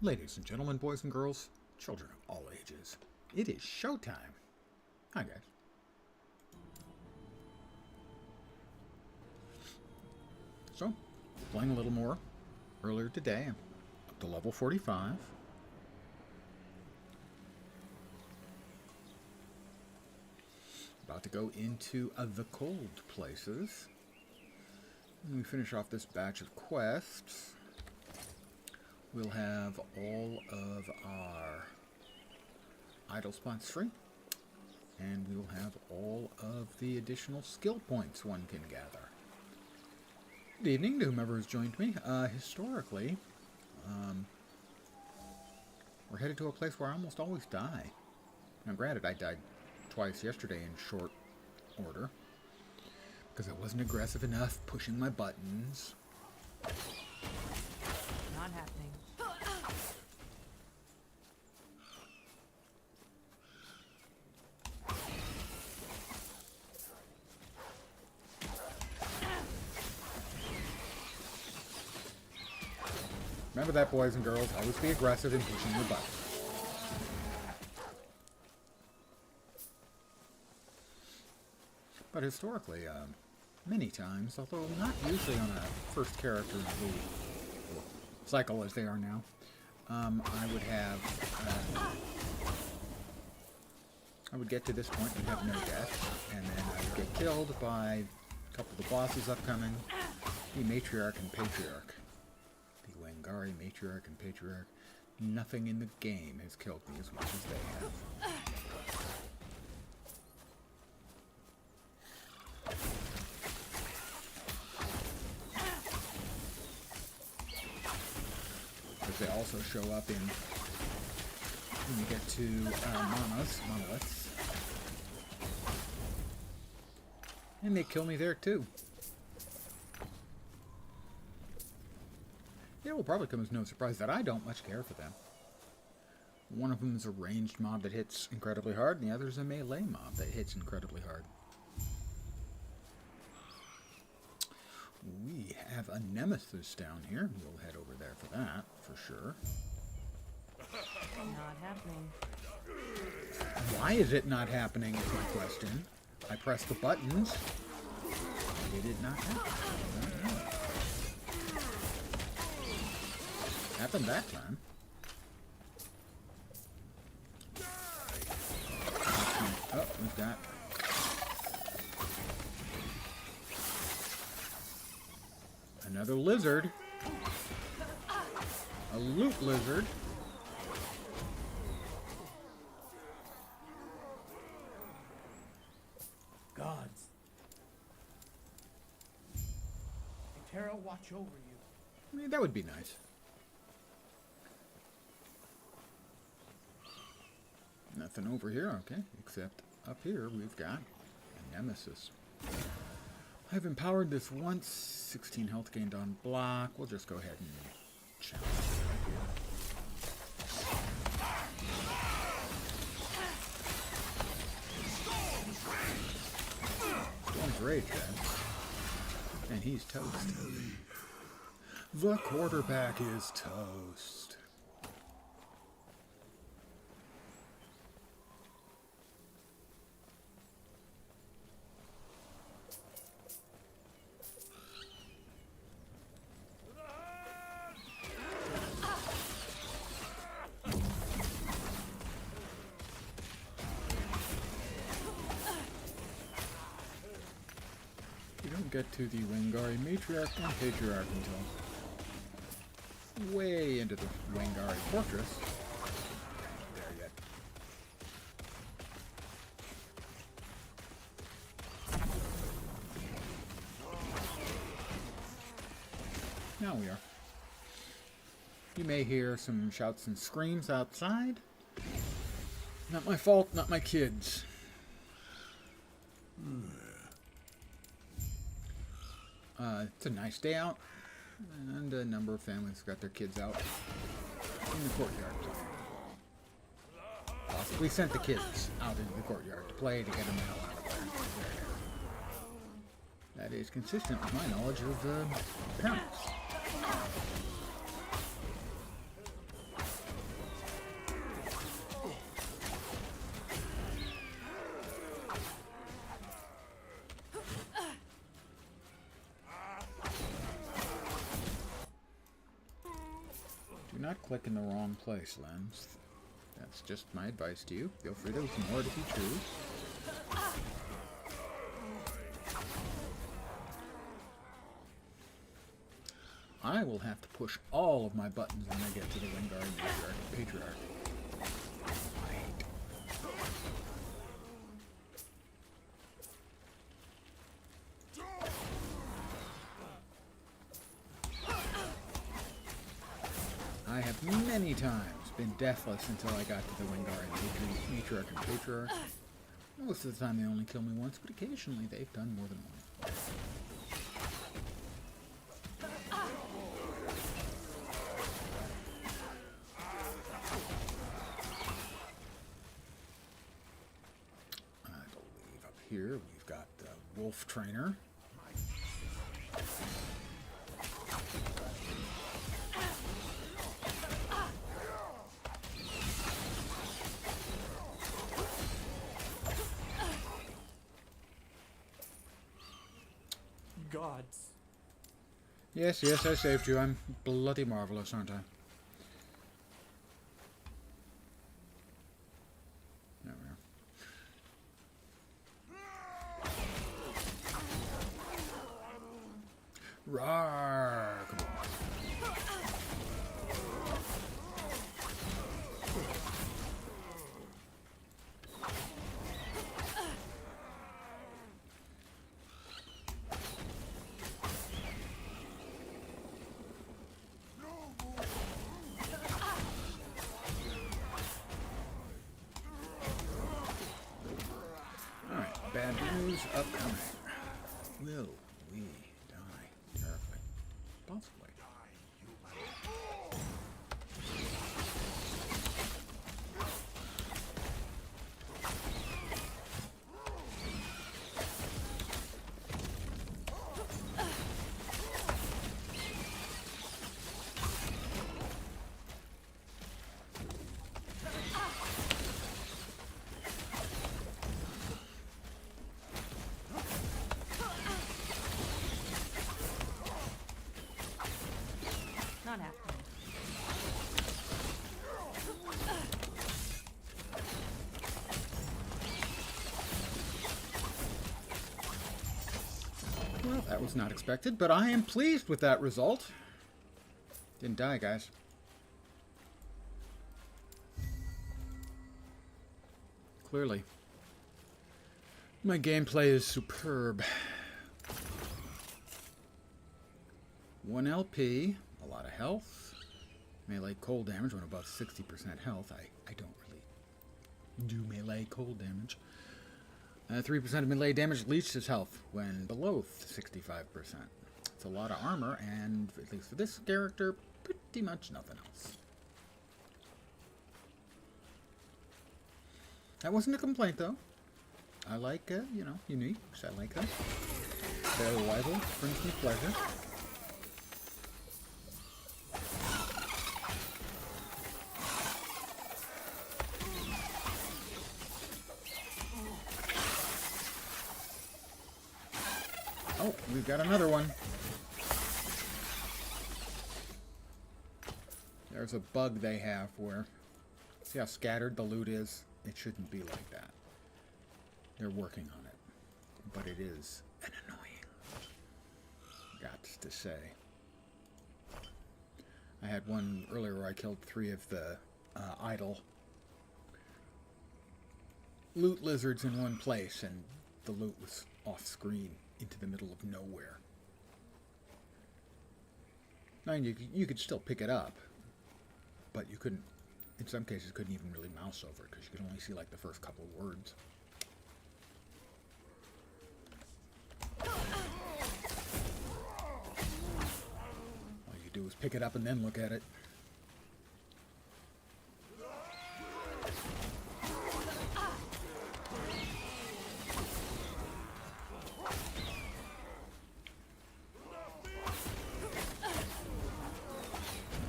Ladies and gentlemen, boys and girls, children of all ages, it is showtime. Hi, guys. So, playing a little more earlier today. I'm up to level 45. About to go into the cold places. When we finish off this batch of quests, we'll have all of our idle spots free, and we'll have all of the additional skill points one can gather. Good evening to whomever has joined me. Historically, we're headed to a place where I almost always die. Now granted, I died twice yesterday in short order, because I wasn't aggressive enough pushing my buttons. Not happening. Remember that, boys and girls. Always be aggressive in pushing your buttons. But historically, many times, although not usually on a first character cycle as they are now, I would get to this point and have no death, and then I would get killed by a couple of the bosses upcoming, the Matriarch and Patriarch. The Wangari Matriarch and Patriarch. Nothing in the game has killed me as much as they have. Because they also show up in when you get to monoliths. And they kill me there too. It will probably come as no surprise that I don't much care for them. One of them is a ranged mob that hits incredibly hard, and the other is a melee mob that hits incredibly hard. We have a nemesis down here. We'll head over there for that, for sure. Not happening. Why is it not happening is my question. I press the buttons. It did not happen. I don't know. Happened that time. Oh, we've got... another lizard. A loot lizard. Gods. May Terra watch over you. I mean, that would be nice. Nothing over here, okay, except up here we've got a nemesis. I've empowered this once, 16 health gained on block. We'll just go ahead and challenge it. Storm's Rage then. And he's toast. The quarterback is toast. Get to the Wangari Matriarch and Patriarch until way into the Wangari Fortress. Not there yet. Now we are. You may hear some shouts and screams outside. Not my fault, not my kids. It's a nice day out, and a number of families got their kids out in the courtyard. Possibly sent the kids out into the courtyard to play to get them the hell out of there. That is consistent with my knowledge of parents. not click in the wrong place, Lens. That's just my advice to you. Feel free to ignore it if you choose. I will have to push all of my buttons when I get to the Wingard Patriarch. I have many times been deathless until I got to the Wingard Matriarch and Patriarch. Most of the time they only kill me once, but occasionally they've done more than one. I believe up here we've got the Wolf Trainer. Gods. Yes, yes, I saved you. I'm bloody marvelous, aren't I? There we are. Rawr! Come on. Bad news upcoming. Will we die terribly? Possibly. Not happening. Well, that was not expected, but I am pleased with that result. Didn't die, guys. Clearly. My gameplay is superb. 1 LP, a lot of health. Melee cold damage when above 60% health. I don't really do melee cold damage. 3% of melee damage leaches health when below 65%. It's a lot of armor, and at least for this character, pretty much nothing else. That wasn't a complaint, though. I like, you know, uniques. I like them. Their arrival brings me pleasure. Oh, we've got another one. There's a bug they have where, see how scattered the loot is? It shouldn't be like that. They're working on it. But it is an annoying, got to say. I had one earlier where I killed 3 of the idle loot lizards in one place, and the loot was off screen into the middle of nowhere. Now you could still pick it up, but you couldn't, in some cases, couldn't even really mouse over it because you could only see like the first couple of words. All you do is pick it up and then look at it.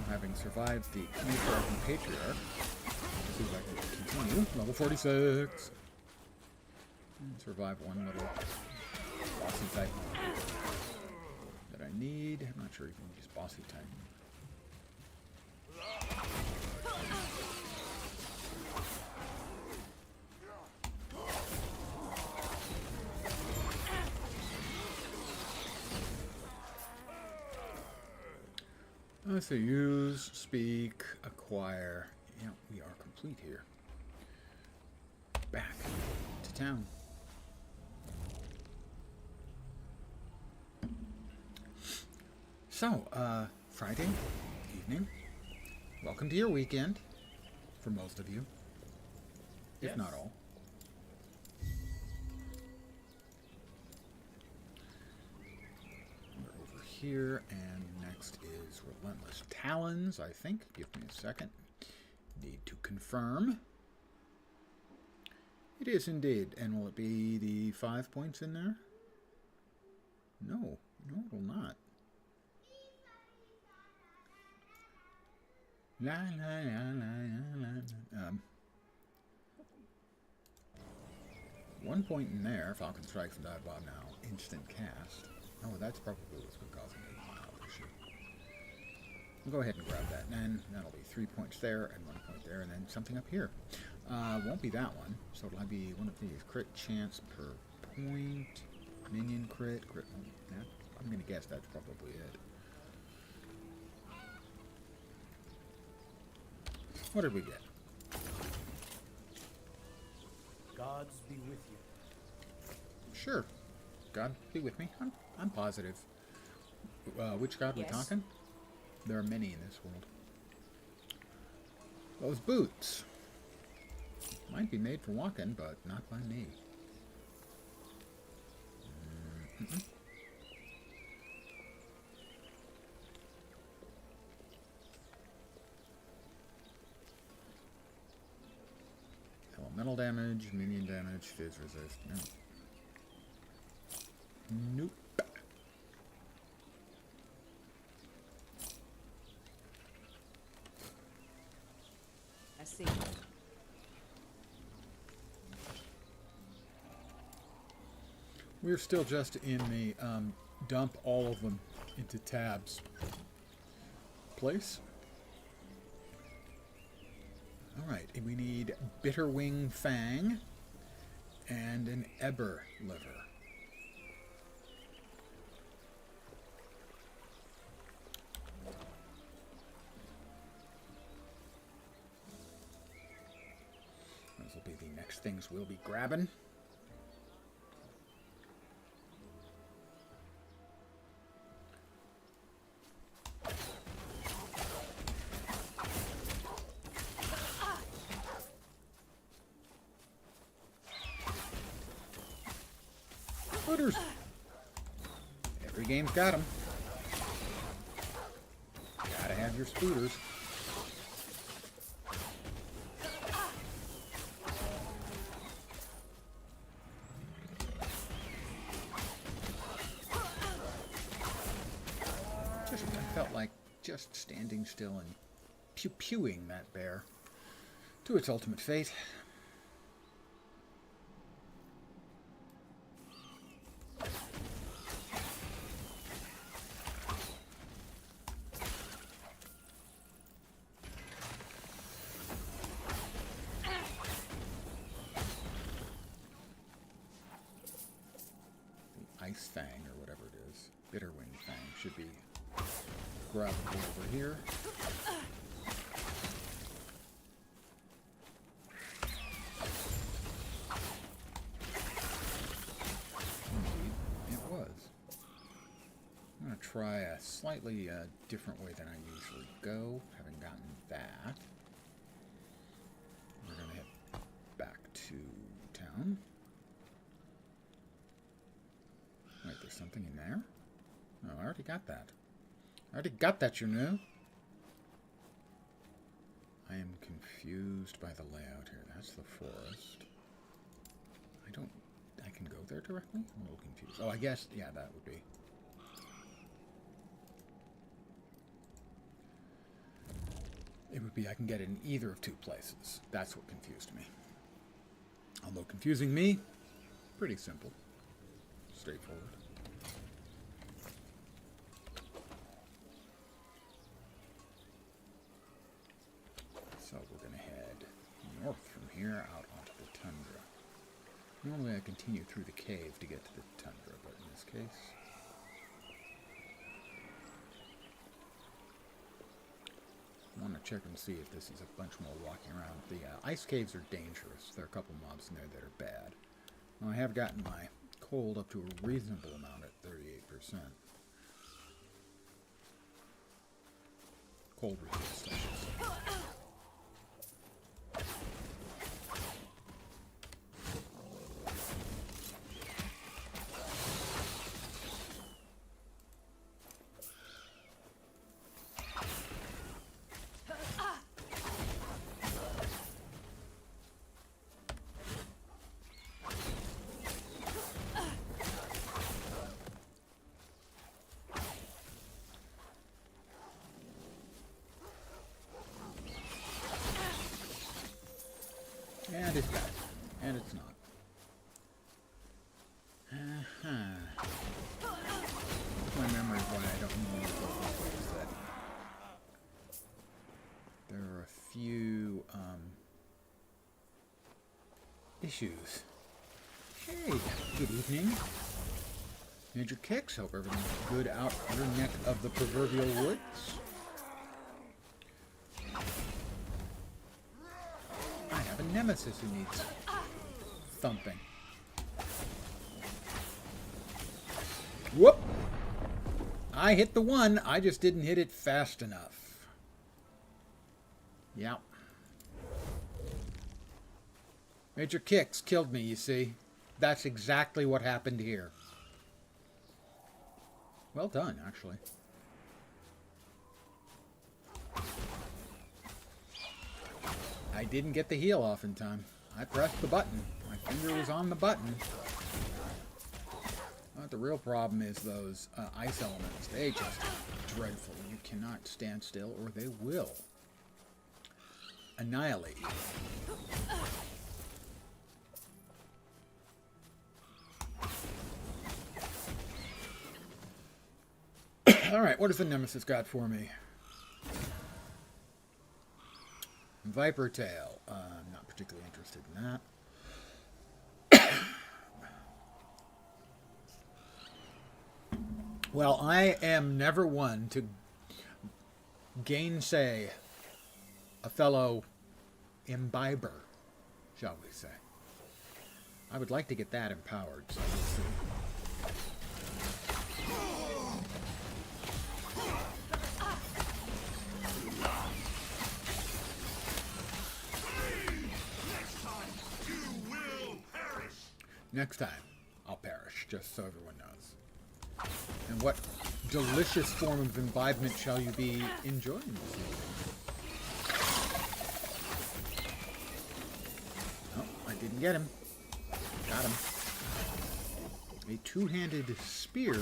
Having survived the Matriarch and Patriarch, let's see if I can continue. Level 46. And survive one little bossy type that I need. I'm not sure you can use bossy type. Let's see. Use, speak, acquire. Yeah, we are complete here. Back to town. So, Friday evening. Welcome to your weekend. For most of you. If Yes. not all. We're over here, and next is Relentless Talons, I think. Give me a second. Need to confirm. It is indeed. And will it be the 5 points in there? No. No, it will not. La la la la la la. 1 point in there. Falcon strikes and dive bomb now. Instant cast. Oh, that's probably what's been causing a mild issue. We'll go ahead and grab that. And that'll be 3 points there and 1 point there, and then something up here. Won't be that one. So it'll be one of these. Crit chance per point. Minion crit. Crit. Yeah, I'm going to guess that's probably it. What did we get? Gods be with you. Sure. God be with me. I'm positive. Which god we Yes. talking? There are many in this world. Those boots. Might be made for walking, but not by me. Mm-mm. Elemental damage, minion damage, fizz resist. No. Nope. I see. We're still just in the dump all of them into tabs place. Alright, and we need Bitterwing Fang and an Eber liver. Those will be the next things we'll be grabbing. Footers. Every game's got them. Gotta have your spooters. I felt like just standing still and pew-pewing that bear to its ultimate fate. Ice Fang, or whatever it is. Bitterwing Fang should be grabbable over here. Indeed, it was. I'm going to try a slightly different way than I usually go, having gotten that. We're going to head back to town. Wait, there's something in there? Oh, I already got that. I already got that, you know. I am confused by the layout here. That's the forest. I can go there directly? I'm a little confused. Oh, I guess, yeah, that would be. It would be, I can get it in either of two places. That's what confused me. Although confusing me, pretty simple. Straightforward. So we're going to head north from here out onto the tundra. Normally I continue through the cave to get to the tundra, but in this case... want to check and see if this is a bunch more walking around. The ice caves are dangerous. There are a couple mobs in there that are bad. Well, I have gotten my cold up to a reasonable amount at 38%. Cold resist, I should say. And it's bad. And it's not. My memory why I don't know what is that. There are a few issues. Hey, good evening. Major Kicks. Hope everything's good out your neck of the proverbial woods. I have a nemesis who needs thumping. Whoop! I hit the one, I just didn't hit it fast enough. Yep. Major Kicks killed me, you see. That's exactly what happened here. Well done, actually. I didn't get the heal off in time. I pressed the button. My finger was on the button. But the real problem is those ice elements. They just dreadful. You cannot stand still or they will annihilate you. Alright, what does the Nemesis got for me? Viper Tail. I'm not particularly interested in that. Well, I am never one to gainsay a fellow imbiber, shall we say. I would like to get that empowered, so we'll see. Next time, I'll perish, just so everyone knows. And what delicious form of imbibement shall you be enjoying this evening? Oh, I didn't get him. Got him. A two-handed spear.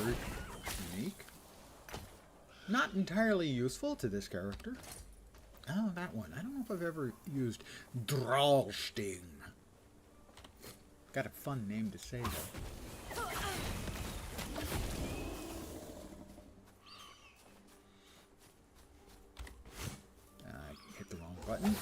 Unique. Not entirely useful to this character. Oh, that one. I don't know if I've ever used Drallsting. Got a fun name to say, though. I hit the wrong button.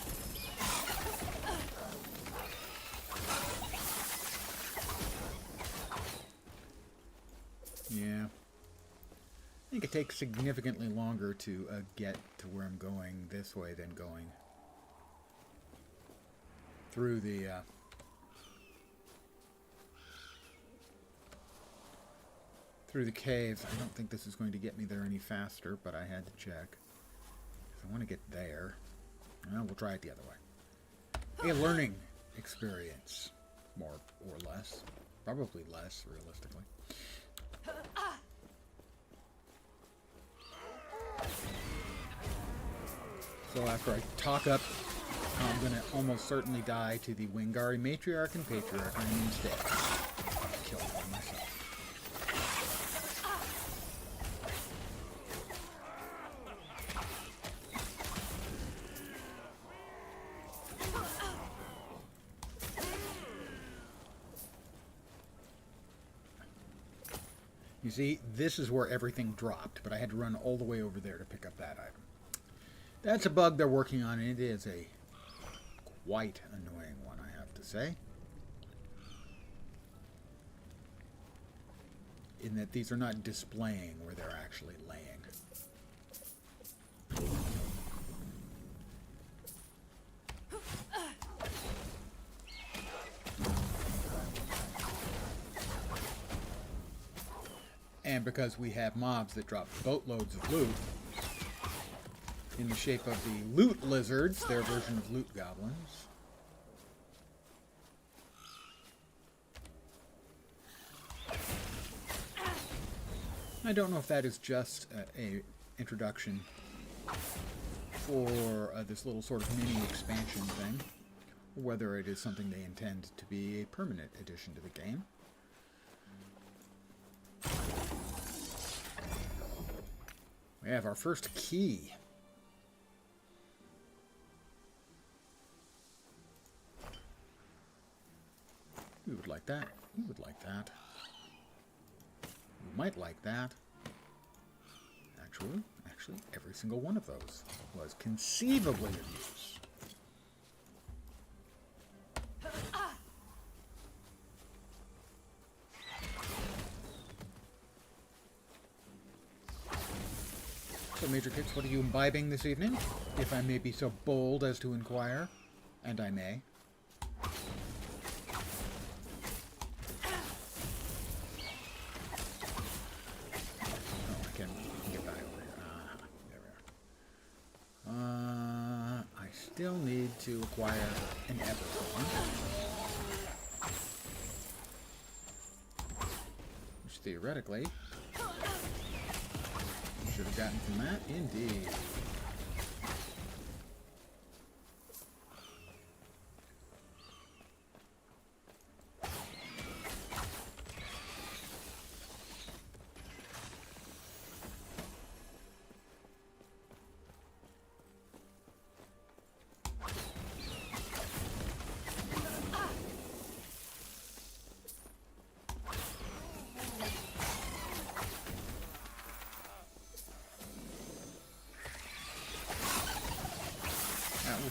Yeah. I think it takes significantly longer to get to where I'm going this way than going through the cave. I don't think this is going to get me there any faster, but I had to check. I want to get there. Well, we'll try it the other way. A learning experience, more or less. Probably less, realistically. So after I talk up, I'm going to almost certainly die to the Wingari Matriarch and Patriarch, and instead kill them myself. You see, this is where everything dropped, but I had to run all the way over there to pick up that item. That's a bug they're working on, and it is a quite annoying one, I have to say. In that these are not displaying where they're actually laying. because we have mobs that drop boatloads of loot in the shape of the loot lizards, their version of loot goblins. I don't know if that is just a introduction for this little sort of mini expansion thing, or whether it is something they intend to be a permanent addition to the game. We have our first key. We would like that. We would like that. We might like that. Actually, every single one of those was conceivably of use. So, Major Kix, what are you imbibing this evening? If I may be so bold as to inquire. And I may. Still need to acquire an Epoch Bird, which theoretically you should have gotten from that. Indeed.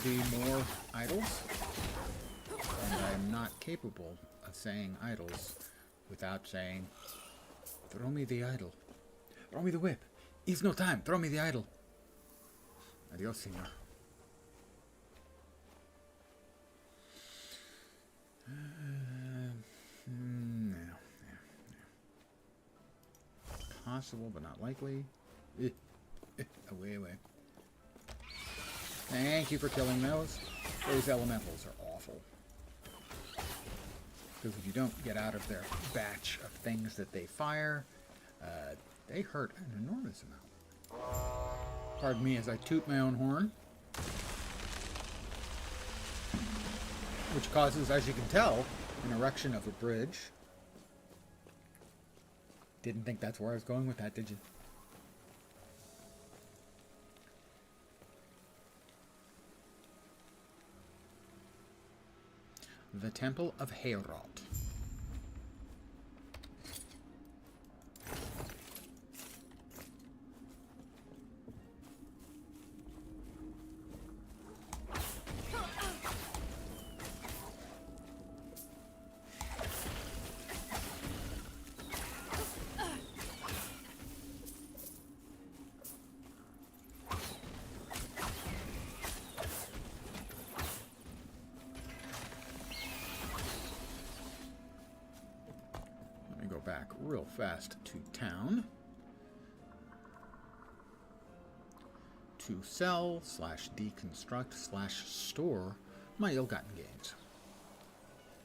Be more idols, and I'm not capable of saying idols without saying, throw me the idol, throw me the whip, it's no time, throw me the idol. Adios, senor. No. Possible, but not likely. Away. Thank you for killing those. Those elementals are awful. Because if you don't get out of their batch of things that they fire, they hurt an enormous amount. Pardon me as I toot my own horn. Which causes, as you can tell, an erection of a bridge. Didn't think that's where I was going with that, did you? The Temple of Heorot. Back real fast to town to sell / deconstruct / store my ill-gotten gains.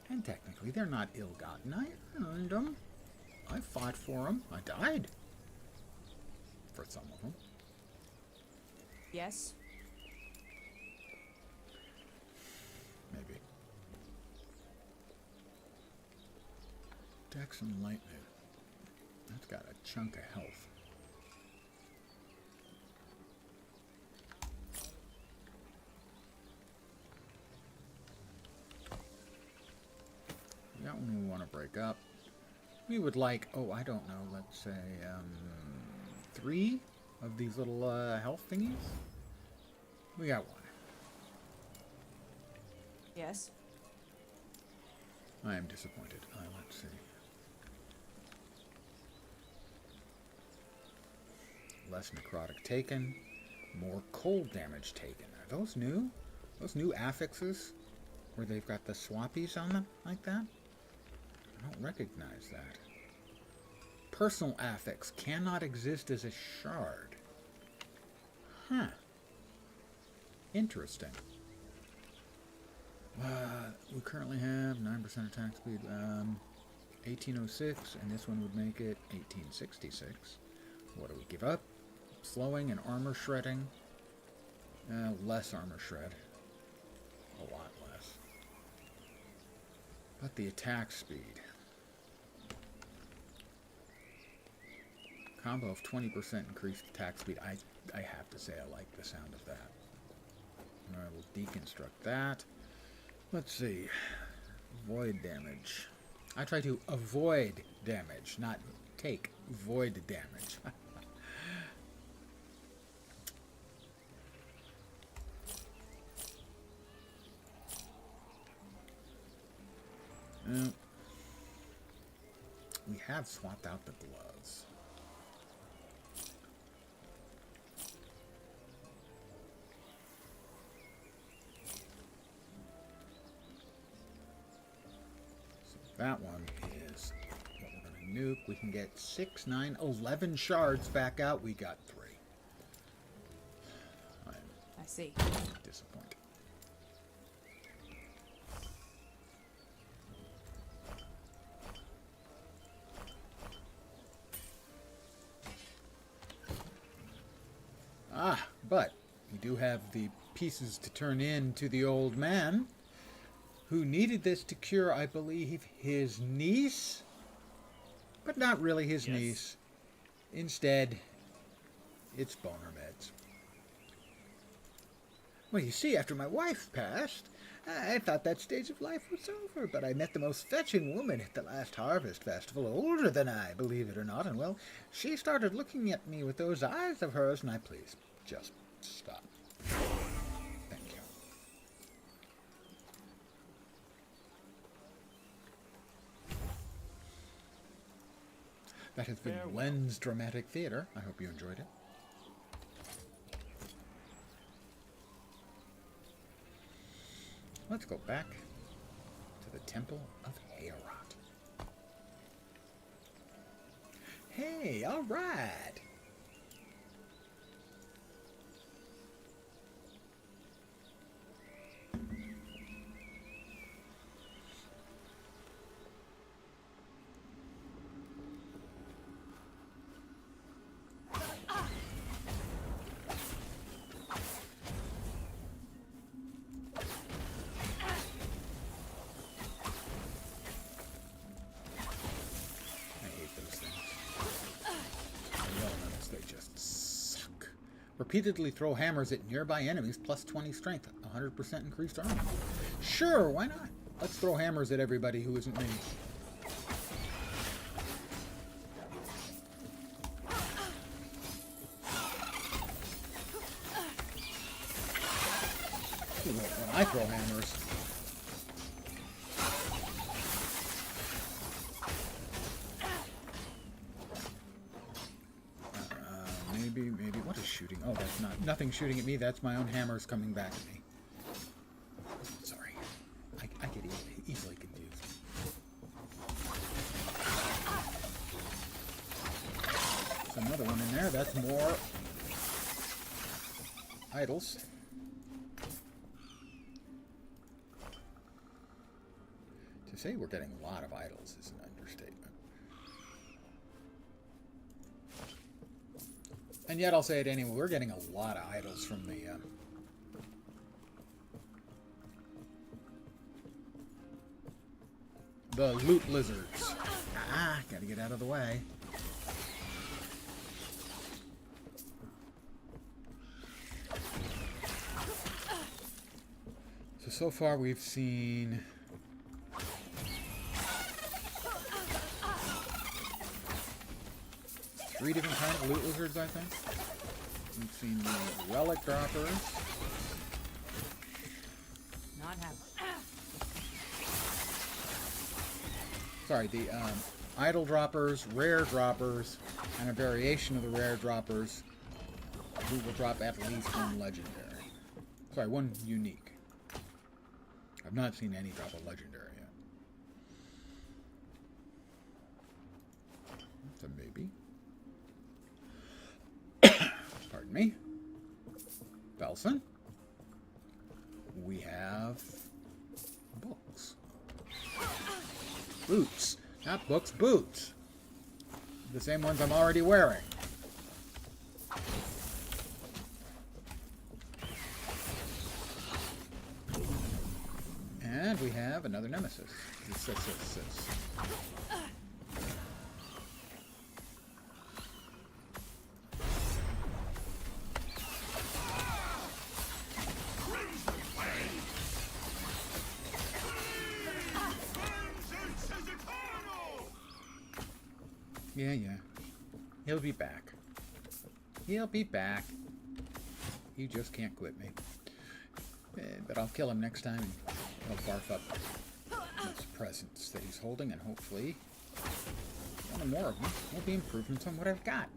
And technically they're not ill-gotten. I earned them. I fought for them. I died for some of them. Yes. Maybe. Dex and lightning. That's got a chunk of health. That one we want to break up. We would like, oh, I don't know, let's say 3 of these little health thingies. We got one. Yes. I am disappointed. Let's see. Less necrotic taken, more cold damage taken. Are those new? Those new affixes where they've got the swappies on them like that? I don't recognize that. personal affix cannot exist as a shard. Huh. Interesting. We currently have 9% attack speed, 1806, and this one would make it 1866. What do we give up? Slowing and armor shredding. Less armor shred. A lot less. But the attack speed. Combo of 20% increased attack speed. I have to say I like the sound of that. Alright, we'll deconstruct that. Let's see. Void damage. I try to avoid damage, not take void damage. We have swapped out the gloves. That one is what we're going to nuke. We can get 6, 9, 11 shards back out. We got 3. I'm I see. disappointed. But we do have the pieces to turn in to the old man, who needed this to cure, I believe, his niece, but not really his niece. Instead, it's boner meds. Well, you see, after my wife passed, I thought that stage of life was over, but I met the most fetching woman at the last harvest festival, older than I, believe it or not, and well, she started looking at me with those eyes of hers, and please, just stop. Thank you. That has been Len's Dramatic Theater. I hope you enjoyed it. Let's go back to the Temple of Heorot. Hey, all right. Repeatedly throw hammers at nearby enemies, plus 20 strength, 100% increased armor. Sure, why not? Let's throw hammers at everybody who isn't me. When I throw hammers... Maybe, what is shooting? Oh, that's nothing shooting at me. That's my own hammers coming back at me. Sorry. I get easily confused. There's another one in there. That's more idols. To say we're getting a lot of idols is an understatement. And yet I'll say it anyway, we're getting a lot of idols from the loot lizards. Gotta get out of the way. So far we've seen... three different kinds of loot lizards, I think. We've seen the relic droppers. Not happy. Sorry, the idol droppers, rare droppers, and a variation of the rare droppers who will drop at least one legendary. Sorry, one unique. I've not seen any drop a legendary yet. So maybe. Pardon me. Belson. We have books. Boots. Not books, boots. The same ones I'm already wearing. And we have another nemesis. Yeah. He'll be back. He'll be back. You just can't quit me. But I'll kill him next time and he'll barf up his presents that he's holding, and hopefully one or more of them will be improvements on what I've got.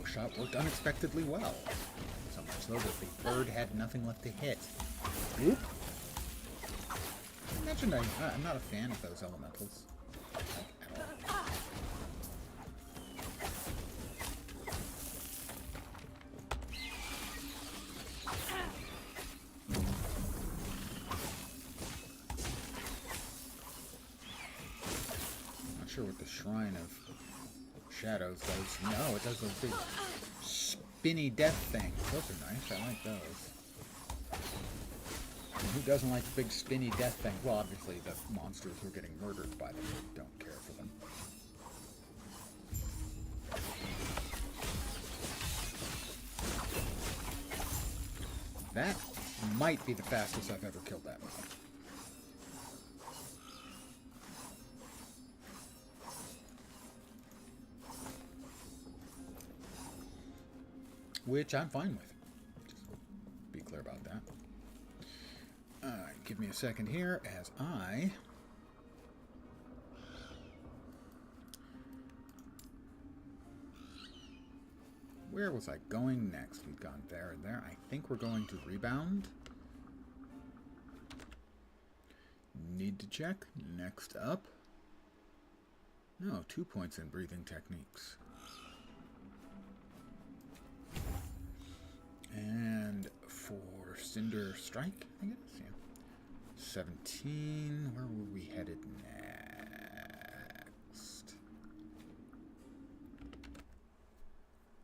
Shot worked unexpectedly well. So much so that the bird had nothing left to hit. Oop. Imagine I'm not a fan of those elementals. Like, at all. Not sure what the Shrine of Shadows does. No, it does those big spinny death things. Those are nice. I like those. And who doesn't like big spinny death things? Well, obviously the monsters who are getting murdered by them don't care for them. That might be the fastest I've ever killed that mob. Which I'm fine with. Just be clear about that. Give me a second here as I... Where was I going next? We've gone there and there. I think we're going to rebound. Need to check. Next up. No, 2 points in breathing techniques. And for Cinder Strike, I think it is, yeah. 17. Where were we headed next?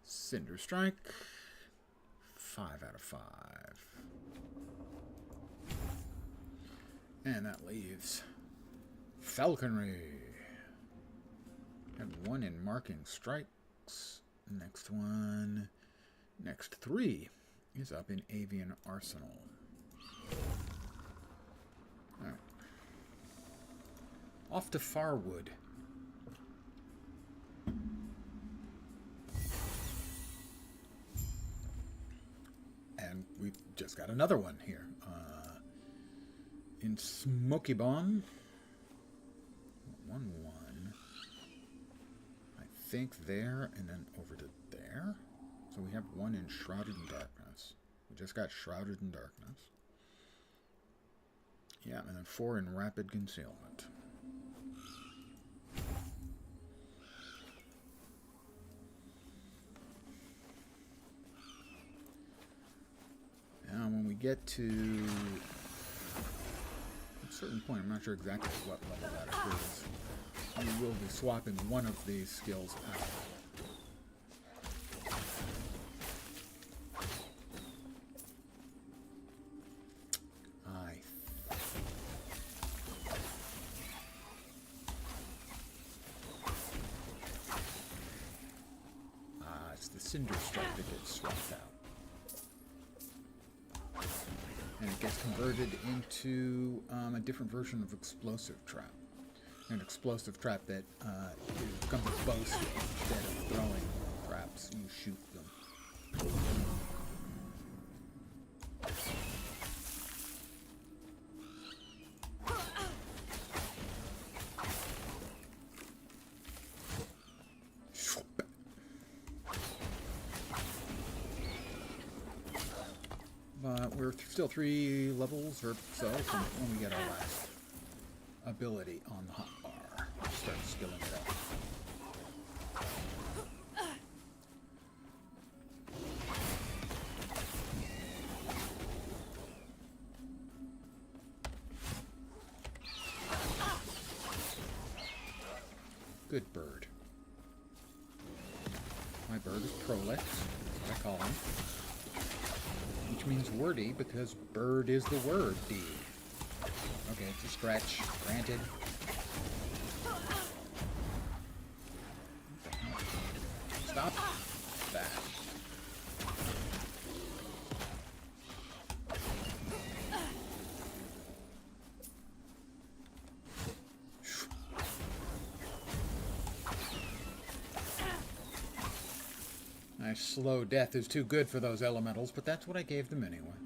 Cinder Strike. 5 out of 5. And that leaves Falconry. Have 1 in marking strikes. Next one. Next 3 is up in Avian Arsenal. Alright. Off to Farwood. And we've just got another one here. In Smoky Bond. 1-1. I think there, and then over to there. So we have 1 in Shrouded in Darkness. We just got Shrouded in Darkness. Yeah, and then 4 in Rapid Concealment. Now when we get to a certain point, I'm not sure exactly what level that occurs, we will be swapping one of these skills out. Cinder Strike that gets swapped out. And it gets converted into a different version of Explosive Trap. An Explosive Trap that becomes a bow skill. Instead of throwing traps, you shoot them. we're still 3 levels or so from when we get our last ability on the hotbar. Start skilling it up. Good bird. My bird is prolix, that's what I call him. Which means wordy because bird is the word, D. Okay, it's a stretch, granted. Stop that. My slow death is too good for those elementals, but that's what I gave them anyway.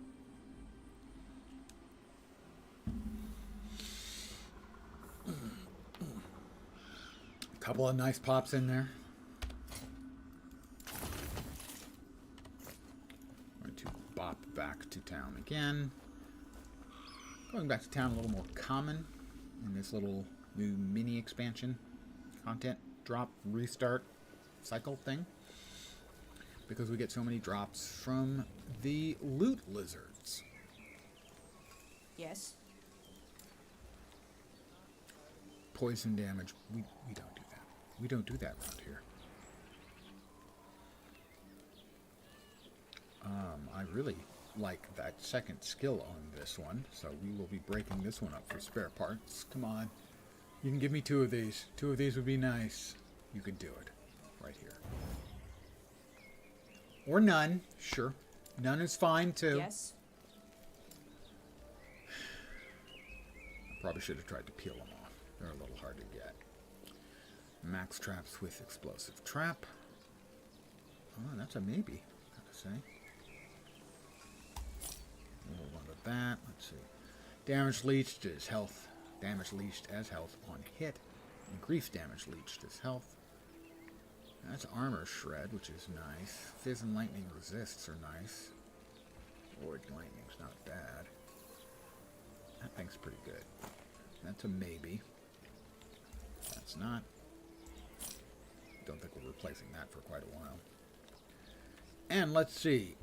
A couple of nice pops in there. Going to bop back to town again. Going back to town a little more common in this little new mini expansion content drop restart cycle thing. Because we get so many drops from the loot lizards. Yes. Poison damage. We don't do that. We don't do that around here. I really like that second skill on this one, so we will be breaking this one up for spare parts. Come on. You can give me 2 of these. 2 of these would be nice. You could do it. Right here. Or none. Sure. None is fine, too. Yes. I probably should have tried to peel them off. They're a little hard to get. Max traps with explosive trap. Oh, that's a maybe, I gotta say. We'll hold on to that. Let's see. Damage leached is health. Damage leached as health on hit. Increased damage leached is health. That's armor shred, which is nice. Fizz and lightning resists are nice. Void lightning's not bad. That thing's pretty good. That's a maybe. That's not. Don't think we're replacing that for quite a while. And let's see.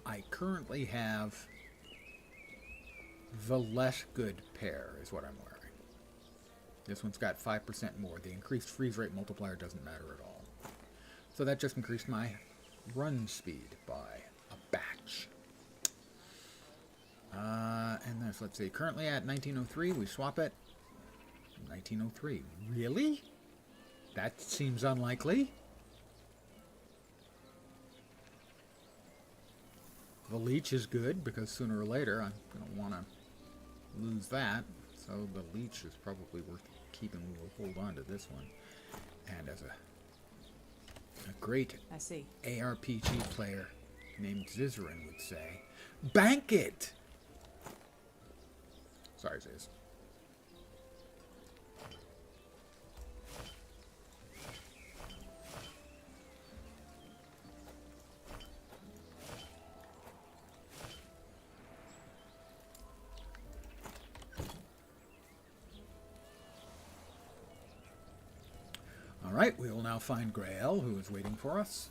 I currently have the less good pair is what I'm wearing. This one's got 5% more. The increased freeze rate multiplier doesn't matter at all. So that just increased my run speed by a batch. And this, let's see, currently at 1903, we swap it. 1903, really? That seems unlikely. The leech is good because sooner or later I'm going to want to lose that. So the leech is probably worth keeping. We will hold on to this one. And as a great I see. ARPG player named Zizarin would say, bank it! Sorry, Ziz. Alright, we will now find Grael, who is waiting for us.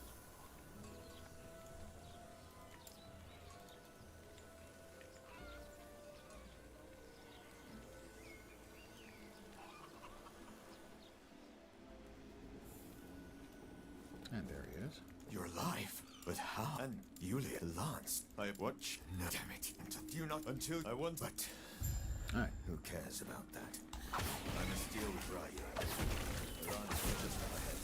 And there he is. You're alive, but how? And you live, Lance. I watch. No, damn it! You not until I want. But Alright. who cares about that? I'm a steel briar. Lance was just ahead.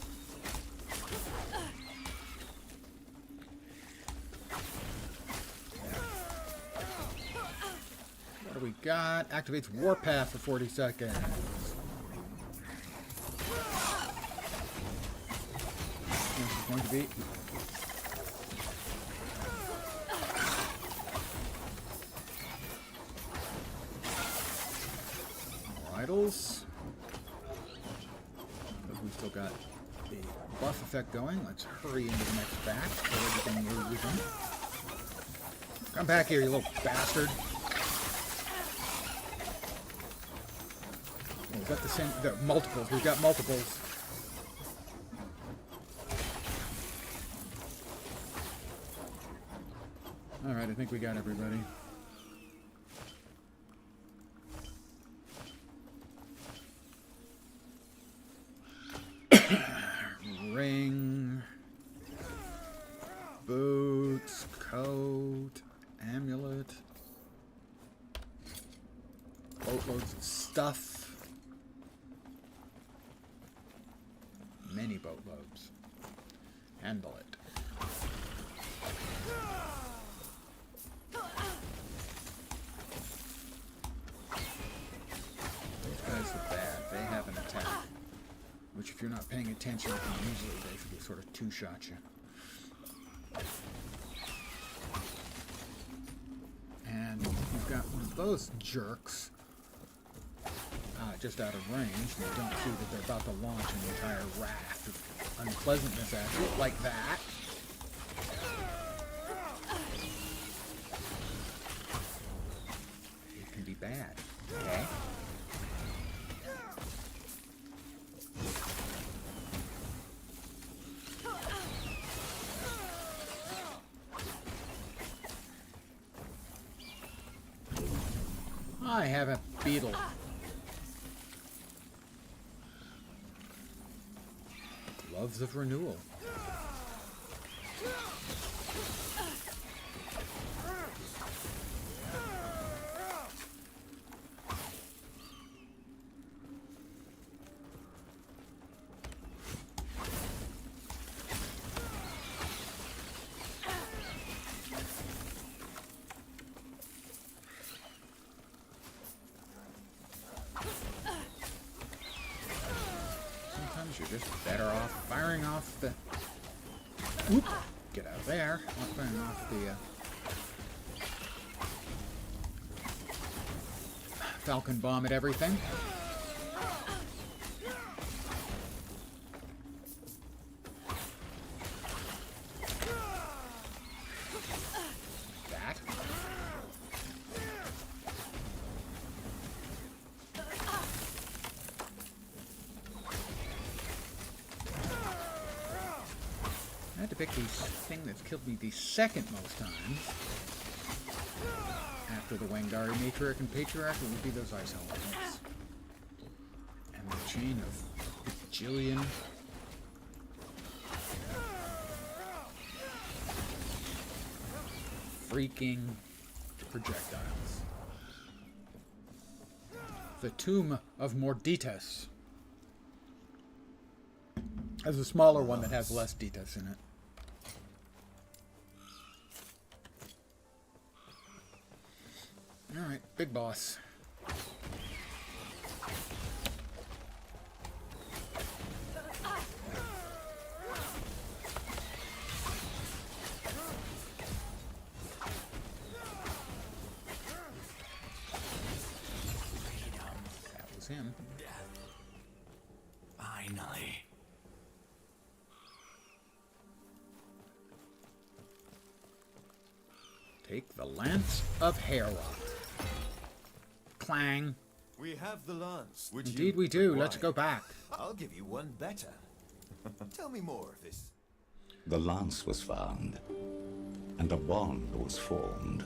What do we got? Activates Warpath for 40 seconds. This is going to be more idols. Because we still got the buff effect going. Let's hurry into the next batch so that we can move with them. Come back here, you little bastard. Oh, we've got the same... The multiples. We've got multiples. Alright, I think we got everybody. Ring, boots, coat, amulet, boatloads of stuff, many boatloads. Handle it. These guys are bad. They have an attack. Which, if you're not paying attention, you can usually basically sort of two-shot you. And you've got one of those jerks just out of range, and you don't see that they're about to launch an entire raft of unpleasantness at you, like that. It can be bad, okay? I have a beetle. Gloves of renewal. You're just better off firing off the... Whoop! Get out of there. Not firing off the Falcon bomb at everything. That. I had to pick the thing that's killed me the second most times. After the Wangari Matriarch and Patriarch, it would be those ice helmets. And the chain of bajillion freaking projectiles. The Tomb of Morditas. There's a smaller one that has less Ditas in it. Alright, big boss. That was him. Finally. Take the Lance of Hairrot. Clang. We have the lance. Which Indeed we do. Let's go back. I'll give you one better. Tell me more of this. The lance was found, and a bond was formed.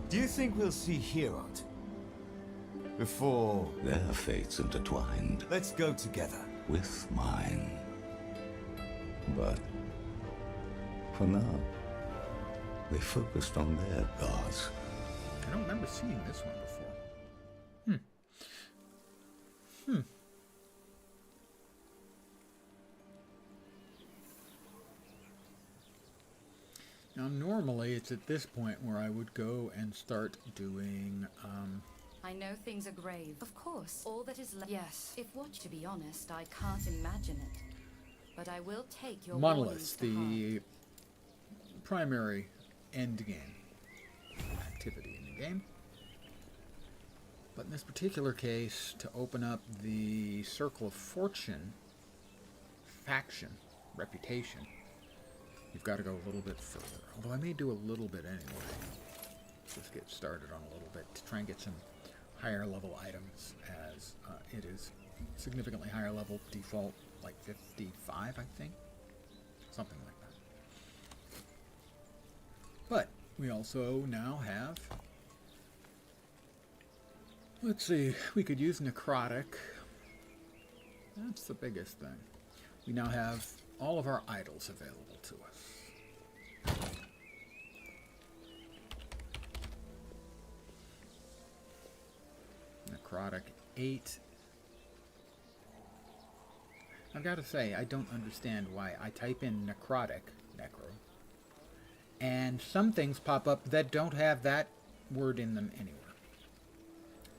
Do you think we'll see Herod before... Their fates intertwined Let's go together. with mine. But for now, they focused on their gods. I don't remember seeing this one before. Now, normally it's at this point where I would go and start doing, I know things are grave. Of course. All that is left. Yes. If what, to be honest, I can't imagine it. But I will take your monoliths, warnings to the primary end game activity in the game. But in this particular case, to open up the Circle of Fortune faction, reputation, you've got to go a little bit further. Although I may do a little bit anyway. Just get started on a little bit to try and get some higher level items, as it is significantly higher level, default like 55, I think. Something like that. But we also now have, let's see, we could use necrotic. That's the biggest thing. We now have all of our idols available to us. Necrotic 8. I've got to say, I don't understand why I type in necrotic, necro, and some things pop up that don't have that word in them anywhere.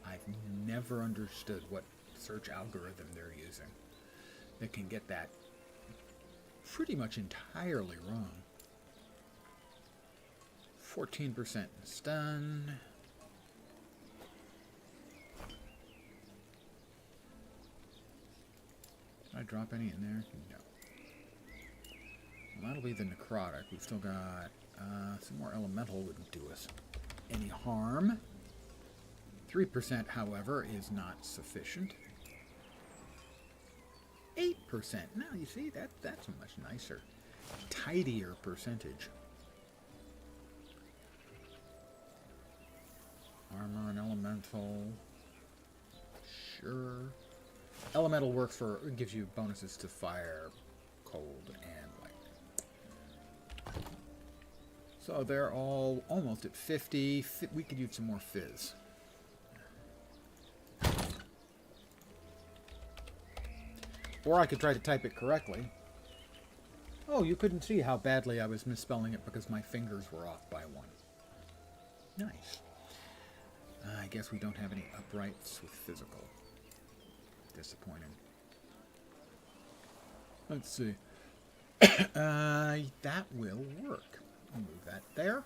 I've never understood what search algorithm they're using that can get that pretty much entirely wrong. 14% in stun. Did I drop any in there? No. Well, that'll be the necrotic. We've still got some more elemental wouldn't do us any harm. 3%, however, is not sufficient. 8%. Now, you see, that's a much nicer, tidier percentage. Armor and elemental. Sure. Elemental works for, gives you bonuses to fire, cold, and lightning. So they're all almost at 50. We could use some more fizz. Or I could try to type it correctly. Oh, you couldn't see how badly I was misspelling it because my fingers were off by 1. Nice. I guess we don't have any uprights with physical. Disappointing. Let's see. That will work. We'll move that there.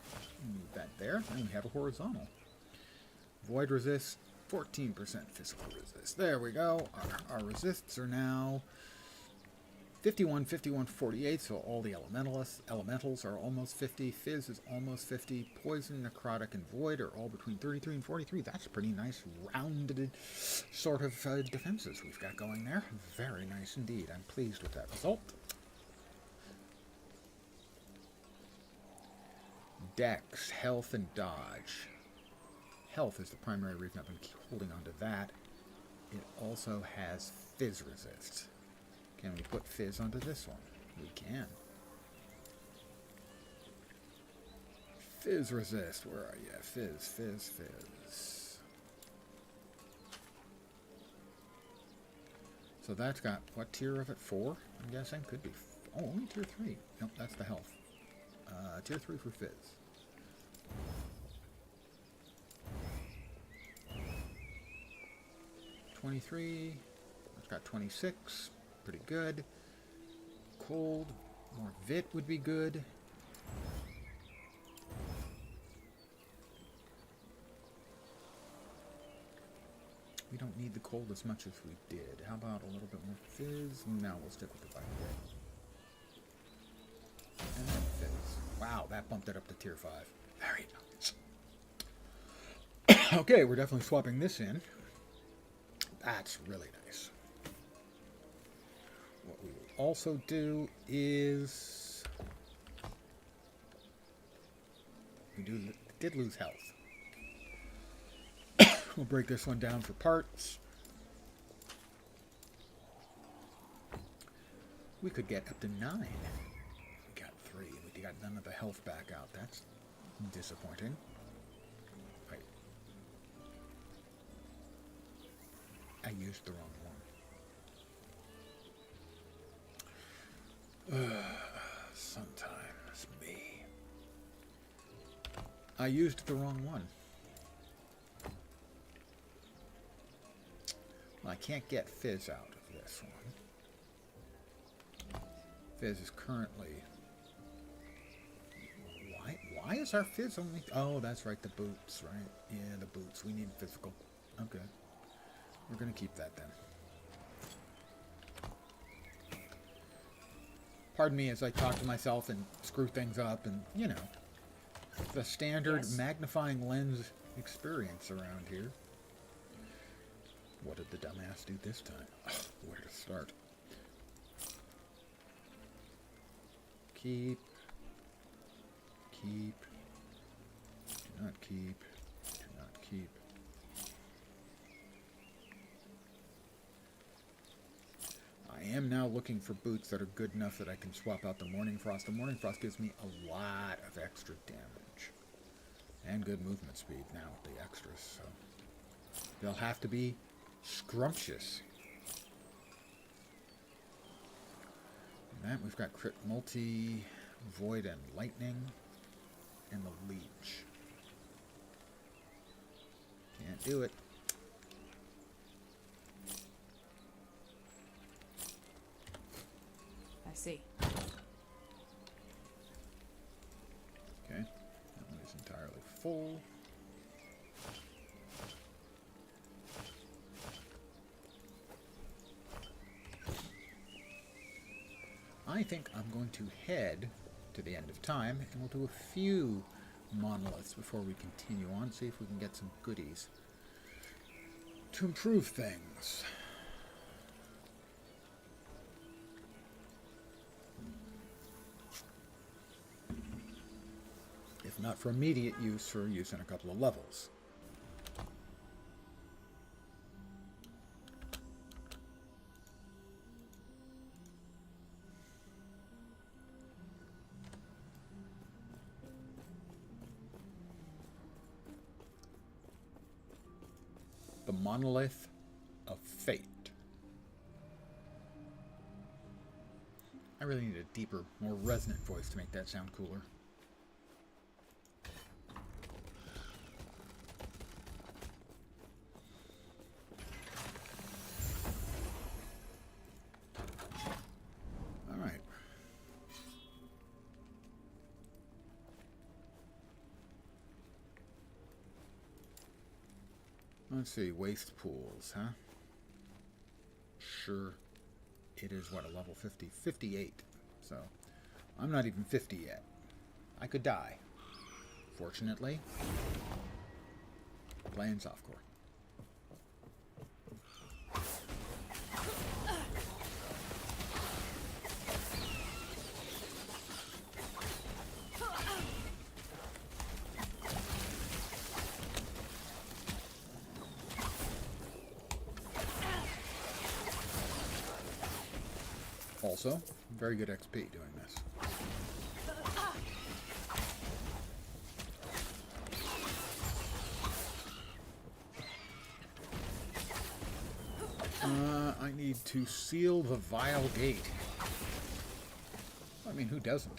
Move that there. And we have a horizontal. Void resist. 14% physical resist. There we go. Our resists are now 51, 51, 48. So all the elementals are almost 50. Fizz is almost 50. Poison, necrotic, and void are all between 33 and 43. That's pretty nice, rounded sort of defenses we've got going there. Very nice indeed. I'm pleased with that result. Dex, health, and dodge. Health is the primary reason I've been holding on to that. It also has fizz resist. Can we put fizz onto this one? We can. Fizz resist. Where are you? Fizz, fizz, fizz. So that's got, what tier of it? 4, I'm guessing? Could be. Oh, only tier 3. Nope, that's the health. Tier 3 for fizz. It's got 26. Pretty good. Cold. More Vit would be good. We don't need the cold as much as we did. How about a little bit more fizz? No, we'll stick with the Vit. And then fizz. Wow, that bumped it up to tier 5. Very nice. Okay, we're definitely swapping this in. That's really nice. What we will also do is we did lose health. We'll break this one down for parts. We could get up to 9. We got 3. We got none of the health back out. That's disappointing. Right. I used the wrong one. Sometimes me. I used the wrong one. Well, I can't get fizz out of this one. Fizz is currently... Why is our fizz only... Oh, that's right, the boots, right? Yeah, the boots. We need physical. Okay. We're going to keep that then. Pardon me as I talk to myself and screw things up and, you know, the standard Yes. magnifying lens experience around here. What did the dumbass do this time? Ugh, where to start? Keep. Keep. Do not keep. Do not keep. I am now looking for boots that are good enough that I can swap out the Morning Frost. The Morning Frost gives me a lot of extra damage. And good movement speed now with the extras, so they'll have to be scrumptious. And that we've got crit multi, void and lightning, and the leech. Can't do it. I see. Okay, that one is entirely full. I think I'm going to head to the end of time, and we'll do a few monoliths before we continue on, see if we can get some goodies to improve things. If not for immediate use, for use in a couple of levels. The Monolith of Fate. I really need a deeper, more resonant voice to make that sound cooler. All right. Let's see, waste pools, huh? Sure. It is, what, a level 50? 58. So, I'm not even 50 yet. I could die. Fortunately, playing softcore. Also, very good XP doing this. I need to seal the vile gate. I mean, who doesn't?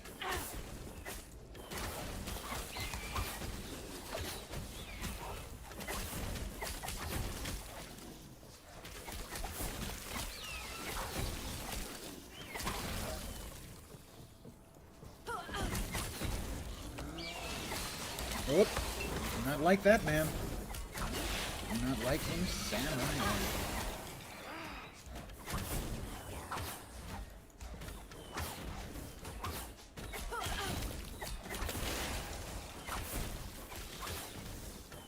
Oh, do not like that, man. Do not like him, samurai.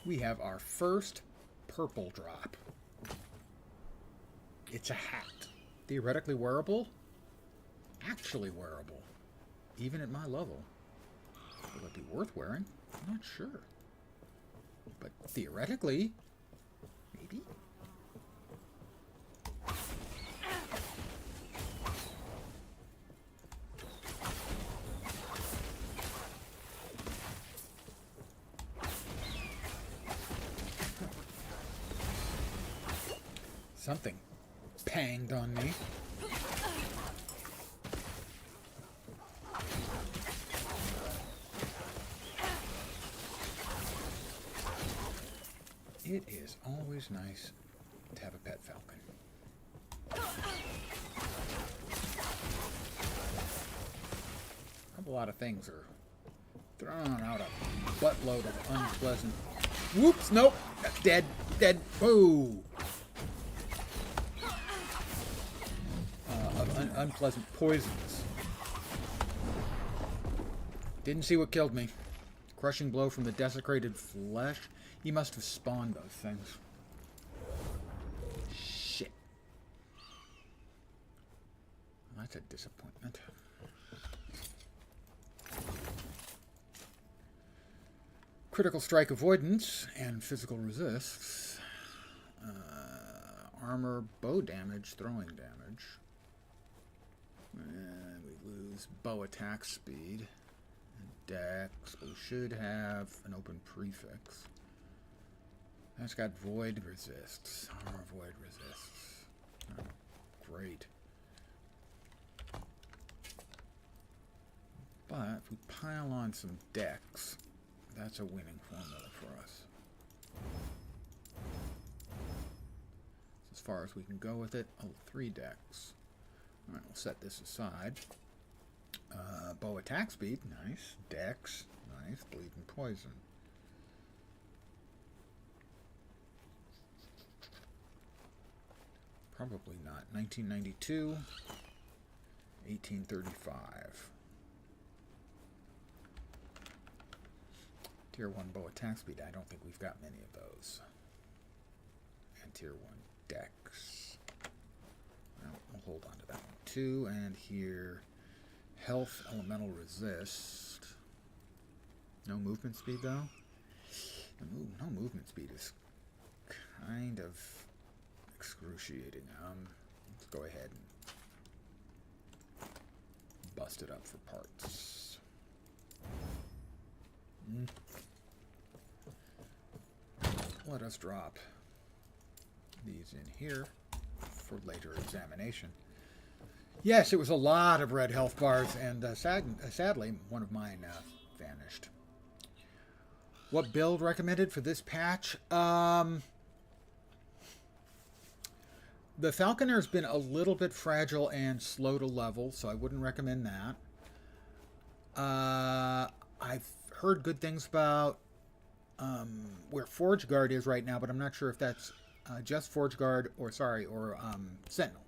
We have our first purple drop. It's a hat. Theoretically wearable. Actually wearable. Even at my level. Will it be worth wearing? I'm not sure. But theoretically, maybe? Something panged on me. It is always nice to have a pet falcon. A lot of things are throwing out a buttload of unpleasant... Whoops, nope, that's dead, dead, boo! Of unpleasant poisons. Didn't see what killed me. Crushing blow from the desecrated flesh. He must have spawned those things. Shit. That's a disappointment. Critical strike avoidance and physical resists. Armor, bow damage, throwing damage. And we lose bow attack speed. And dex. We should have an open prefix. That's got void resists. Armor void resists. Oh, great. But if we pile on some dex, that's a winning formula for us. As far as we can go with it, 3 dex. Alright, we'll set this aside. Bow attack speed, nice. Dex, nice. Bleed and poison. Probably not. 1992, 1835. Tier 1 bow attack speed, I don't think we've got many of those. And Tier 1 dex. Well, we'll hold on to that one too. And here, health, elemental resist. No movement speed though? No movement speed is kind of excruciating. Let's go ahead and bust it up for parts. Let us drop these in here for later examination. Yes, it was a lot of red health bars, and sadly, one of mine vanished. What build recommended for this patch? The Falconer's been a little bit fragile and slow to level, so I wouldn't recommend that. I've heard good things about where Forge Guard is right now, but I'm not sure if that's just Forge Guard or Sentinel.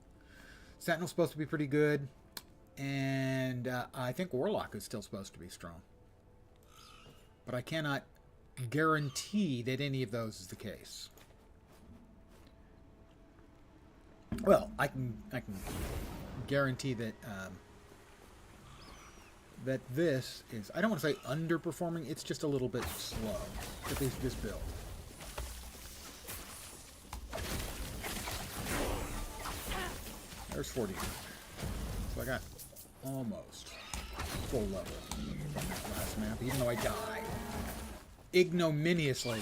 Sentinel's supposed to be pretty good, and I think Warlock is still supposed to be strong. But I cannot guarantee that any of those is the case. Well, I can guarantee that that this is, I don't want to say underperforming, it's just a little bit slow, at least this build. There's 49. So I got almost full level from that last map, even though I died ignominiously.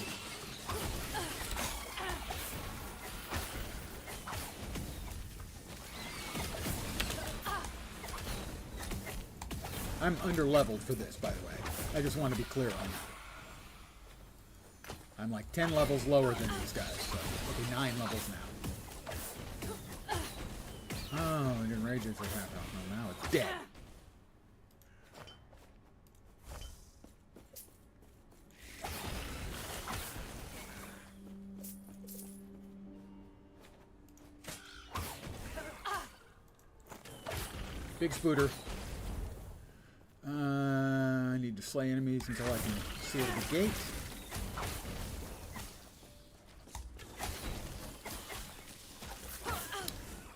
I'm under-leveled for this, by the way. I just want to be clear on that. I'm like 10 levels lower than these guys, so it'll be 9 levels now. Oh, it enrages what happened. Oh, now it's dead. Big spooter. I need to slay enemies until I can seal the gate.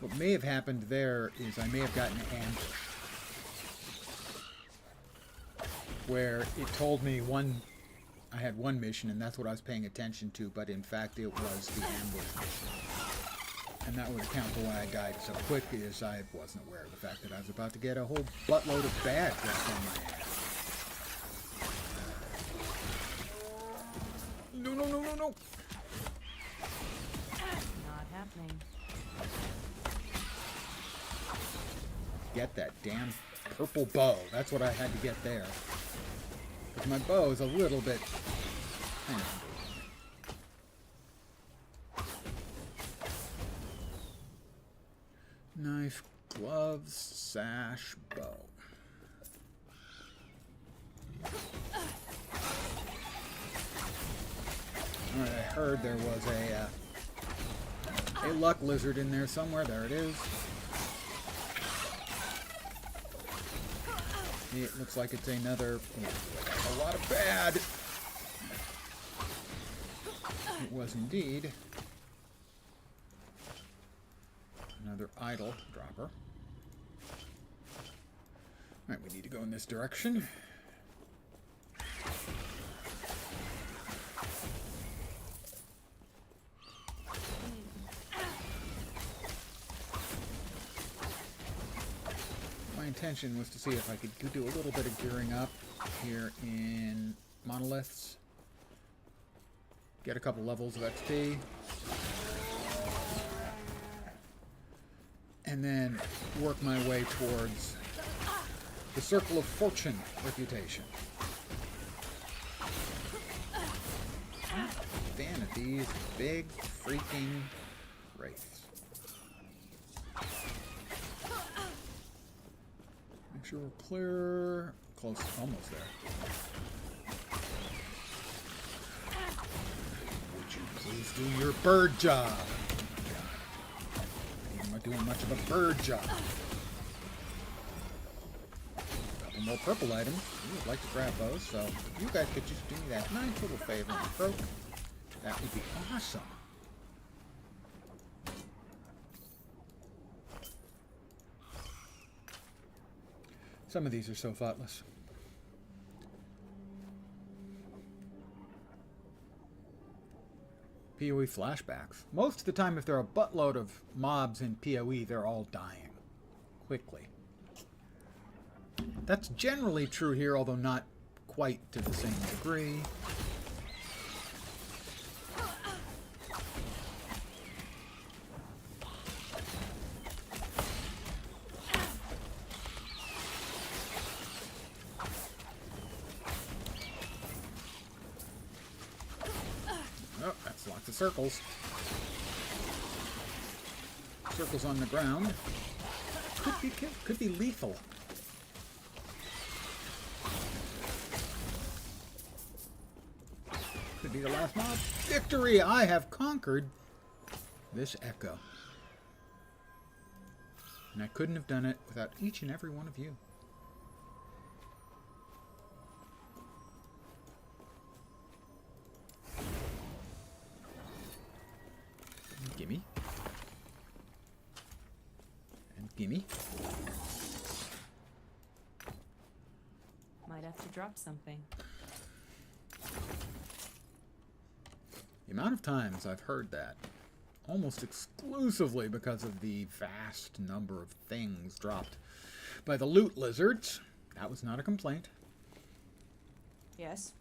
What may have happened there is I may have gotten ambushed, where it told me I had one mission and that's what I was paying attention to, but in fact it was the ambush mission. And that would account for why I died so quick, is I wasn't aware of the fact that I was about to get a whole buttload of bad dropped on my ass. No, no, no, no, no! Not happening. Get that damn purple bow. That's what I had to get there. Because my bow is a little bit... Hang on. Knife, gloves, sash, bow. Alright, I heard there was a luck lizard in there somewhere. There it is. It looks like it's another, a lot of bad. It was indeed. Another idol dropper. Alright, we need to go in this direction. My intention was to see if I could do a little bit of gearing up here in monoliths. Get a couple levels of XP. And then work my way towards the Circle of Fortune reputation. I'm not a fan of these big freaking wraiths. Make sure we're clear. Close, almost there. Would you please do your bird job? I'm not doing much of a bird job. Couple more purple items. We would like to grab those, so if you guys could just do me that nice little favor and approach, that would be awesome. Some of these are so thoughtless. PoE flashbacks. Most of the time, if there are a buttload of mobs in PoE, they're all dying quickly. That's generally true here, although not quite to the same degree. Oh, that's lots of circles. Circles on the ground. Could be lethal. Could be the last mob. Victory! I have conquered this echo. And I couldn't have done it without each and every one of you. Gimme. And gimme. Might have to drop something. The amount of times I've heard that, almost exclusively because of the vast number of things dropped by the loot lizards. That was not a complaint. Yes.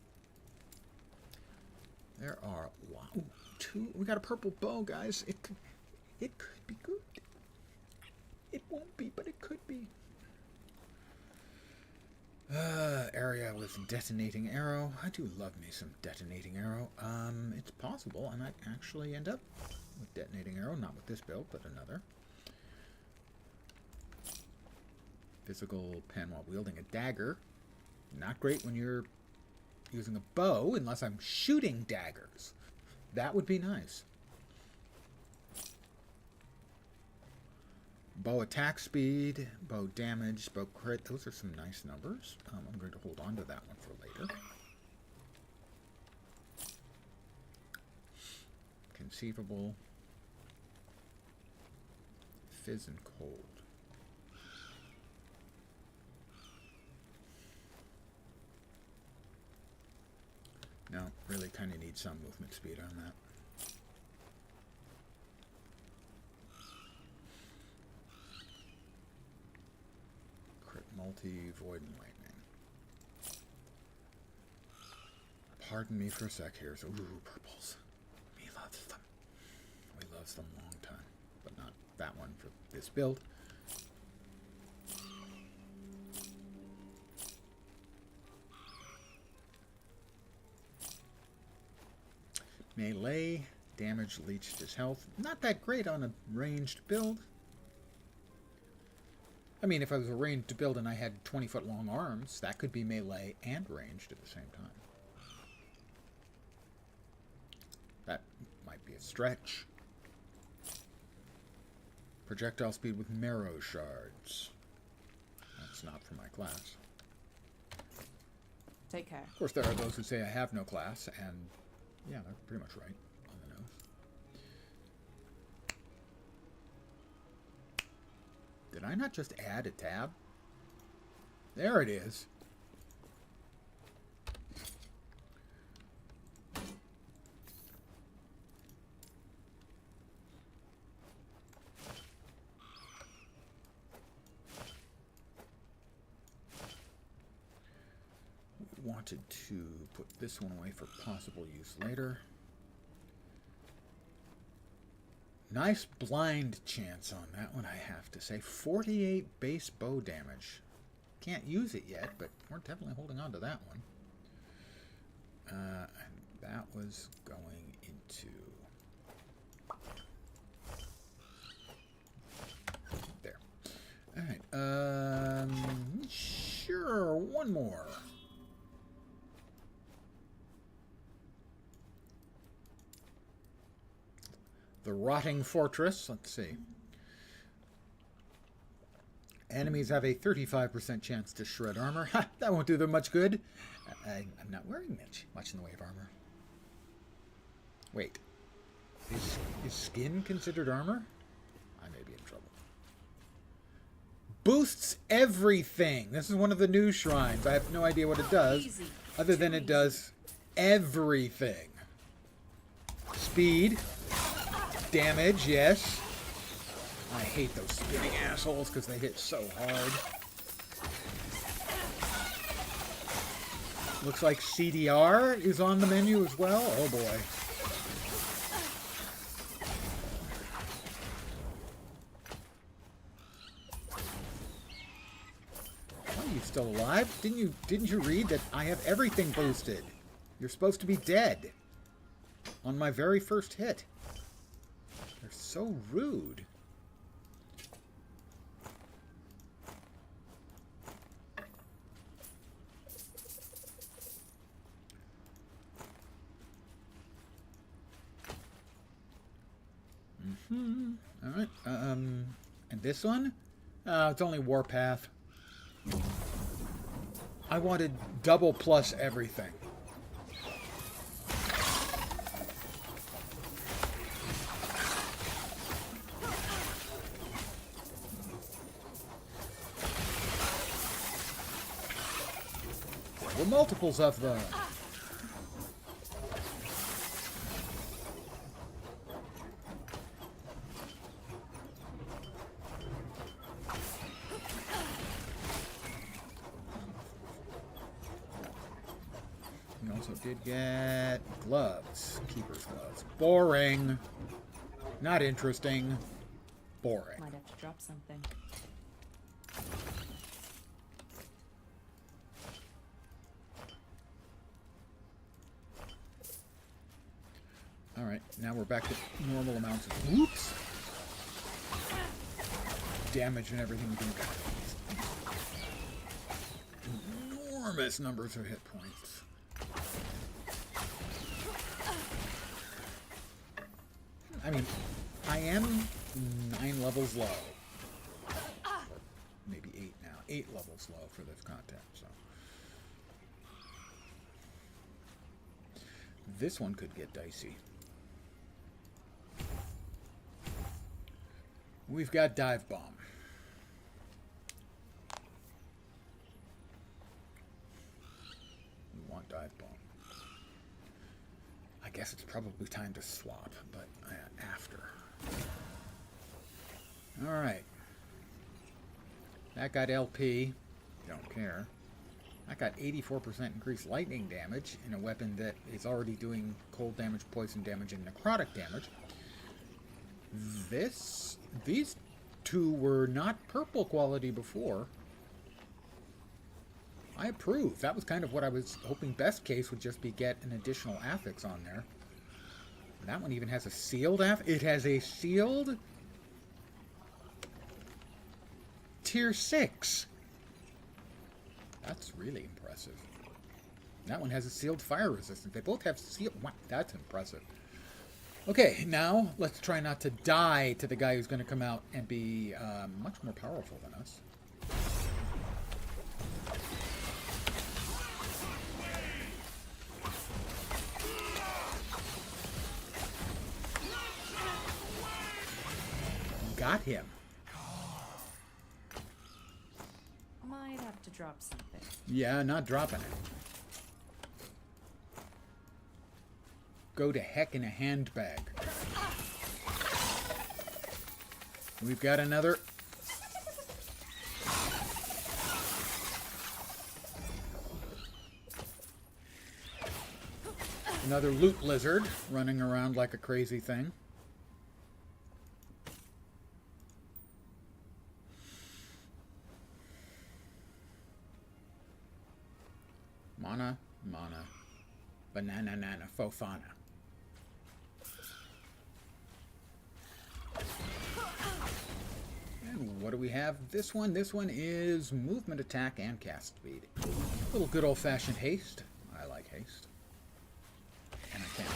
There are wow, two. We got a purple bow, guys. It could be good. It won't be, but it could be. Area with detonating arrow. I do love me some detonating arrow. It's possible I might actually end up with detonating arrow, not with this build, but another. Physical pen while wielding a dagger. Not great when you're using a bow, unless I'm shooting daggers. That would be nice. Bow attack speed, bow damage, bow crit. Those are some nice numbers. I'm going to hold on to that one for later. Conceivable. Fizz and cold. No, really kind of need some movement speed on that. Crit multi, void and lightning. Pardon me for a sec here. So, ooh, purples. We loves them. We loves them long time, but not that one for this build. Melee damage leached his health. Not that great on a ranged build. I mean, if I was a ranged build and I had 20-foot long arms, that could be melee and ranged at the same time. That might be a stretch. Projectile speed with marrow shards. That's not for my class. Take care. Of course, there are those who say I have no class, and yeah, they're pretty much right on the nose. Did I not just add a tab? There it is. Wanted to put this one away for possible use later. Nice blind chance on that one, I have to say. 48 base bow damage. Can't use it yet, but we're definitely holding on to that one. And that was going into... there. Alright, sure, one more. The Rotting Fortress. Let's see. Enemies have a 35% chance to shred armor. Ha! That won't do them much good. I'm not wearing much in the way of armor. Wait. Is skin considered armor? I may be in trouble. Boosts everything. This is one of the new shrines. I have no idea what it does. Easy. Other than it does everything. Speed. Damage, yes. I hate those spinning assholes because they hit so hard. Looks like CDR is on the menu as well. Oh boy. Are you still alive? Didn't you read that I have everything boosted? You're supposed to be dead on my very first hit. They're so rude. All right. And this one? It's only Warpath. I wanted double plus everything. There were multiples of them. We also did get gloves. Keeper's gloves. Boring. Not interesting. Boring. Might have to drop something. Alright, now we're back to normal amounts of whoops. Damage and everything we can get. Enormous numbers of hit points. I mean, I am 9 levels low. Or maybe 8 now. 8 levels low for this content, so. This one could get dicey. We've got Dive Bomb. We want Dive Bomb. I guess it's probably time to swap, but after. Alright. That got LP. Don't care. I got 84% increased lightning damage in a weapon that is already doing cold damage, poison damage, and necrotic damage. These two were not purple quality before. I approve. That was kind of what I was hoping best case would just be get an additional affix on there. That one even has a sealed affix. It has a sealed tier 6. That's really impressive. That one has a sealed fire resistance. They both have sealed... Wow, that's impressive. Okay, now let's try not to die to the guy who's going to come out and be much more powerful than us. got him. Might have to drop something. Yeah, not dropping it. Go to heck in a handbag. We've got another. Another loot lizard running around like a crazy thing. Mana, banana, nana, fofana. And what do we have? This one is movement, attack, and cast speed. A little good old-fashioned haste. I like haste. And I can't.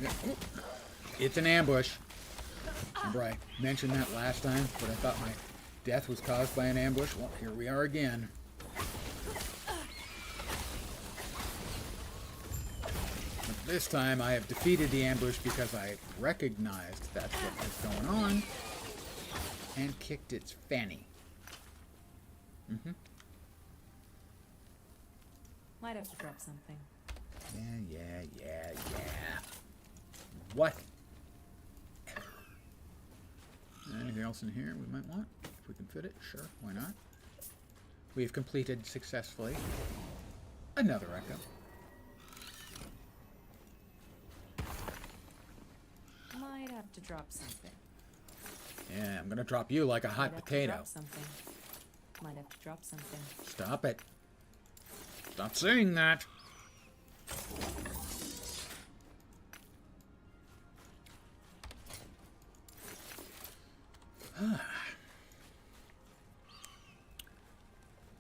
Yeah. It's an ambush. Remember I mentioned that last time, but I thought my death was caused by an ambush? Well, here we are again. But this time I have defeated the ambush because I recognized that's what was going on and kicked its fanny. Might have to drop something. Yeah. What? Anything else in here we might want? If we can fit it, sure, why not? We have completed successfully another echo. Might have to drop something. Yeah, I'm gonna drop you like a hot Might have to potato. drop something. Might have to drop something. Stop it. Stop saying that.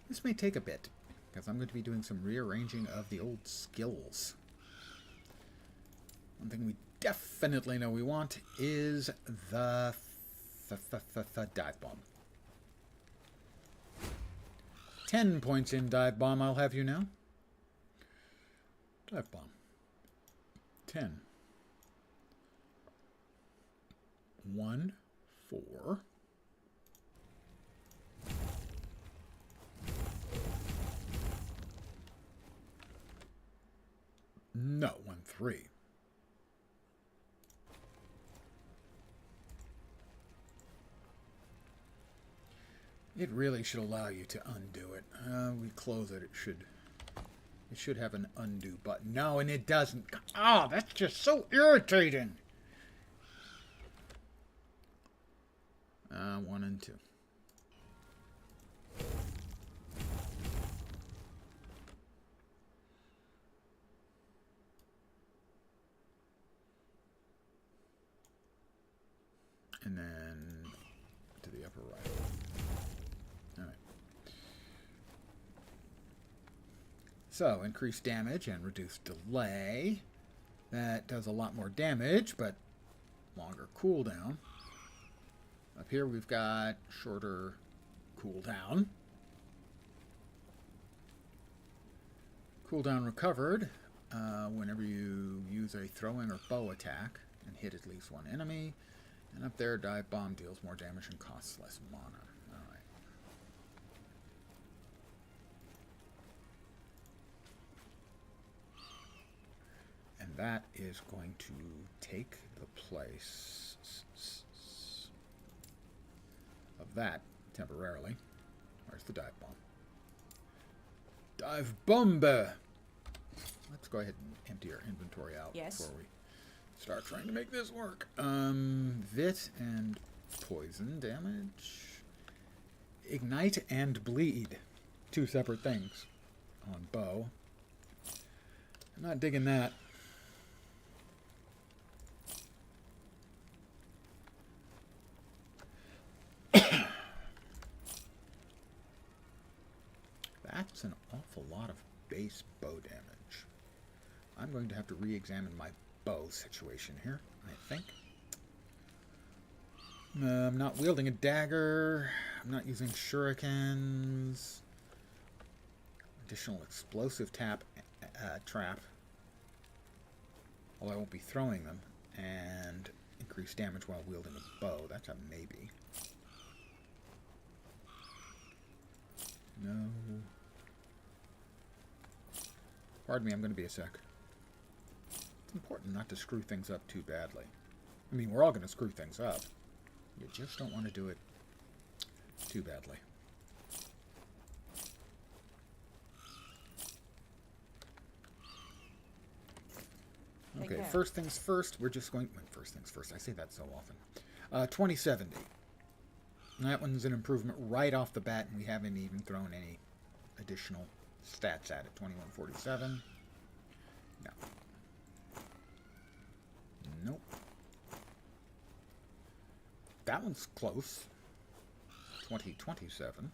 This may take a bit, because I'm going to be doing some rearranging of the old skills. One thing we definitely know we want is the dive bomb. 10 points in dive bomb, I'll have you know. Dive bomb. 10. 1, 4. No, 1, 3. It really should allow you to undo it. We close it. It should have an undo button. No, and it doesn't. Ah, that's just so irritating. 1 and 2. And then to the upper right. All right. So, increased damage and reduced delay. That does a lot more damage, but longer cooldown. Up here we've got shorter cooldown. Cooldown recovered whenever you use a throwing or bow attack and hit at least one enemy. And up there, dive bomb deals more damage and costs less mana. Alright. And that is going to take the place of that temporarily. Where's the dive bomb? Dive bomb! Let's go ahead and empty our inventory out before we start trying to make this work. Vit and poison damage. Ignite and bleed. 2 separate things on bow. I'm not digging that. That's an awful lot of base bow damage. I'm going to have to re-examine my bow situation here, I think. I'm not wielding a dagger. I'm not using shurikens. Additional explosive trap. Although I won't be throwing them. And increased damage while wielding a bow. That's a maybe. No. Pardon me, I'm going to be a sec. It's important not to screw things up too badly. I mean, we're all going to screw things up. You just don't want to do it too badly. Take Okay, care. first things first, we're just going... First things first, I say that so often. 2070. That one's an improvement right off the bat, and we haven't even thrown any additional stats at it. 2147. No. Nope. That one's close. 2027.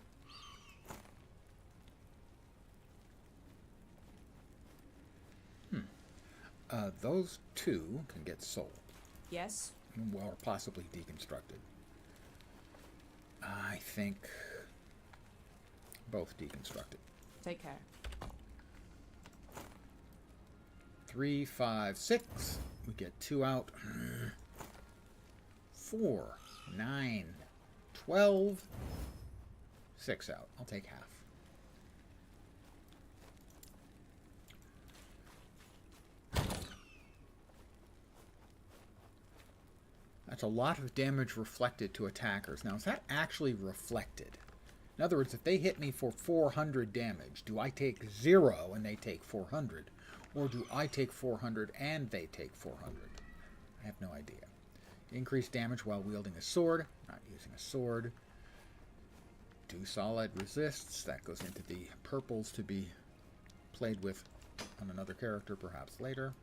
Those two can get sold. Yes? Well, or possibly deconstructed. I think both deconstructed. Take care. 3, 5, 6. We get 2 out. 4, 9, 12. 6 out. I'll take half. That's a lot of damage reflected to attackers. Now, is that actually reflected? In other words, if they hit me for 400 damage, do I take 0 and they take 400? Or do I take 400 and they take 400? I have no idea. Increased damage while wielding a sword. Not using a sword. 2 solid resists. That goes into the purples to be played with on another character perhaps later.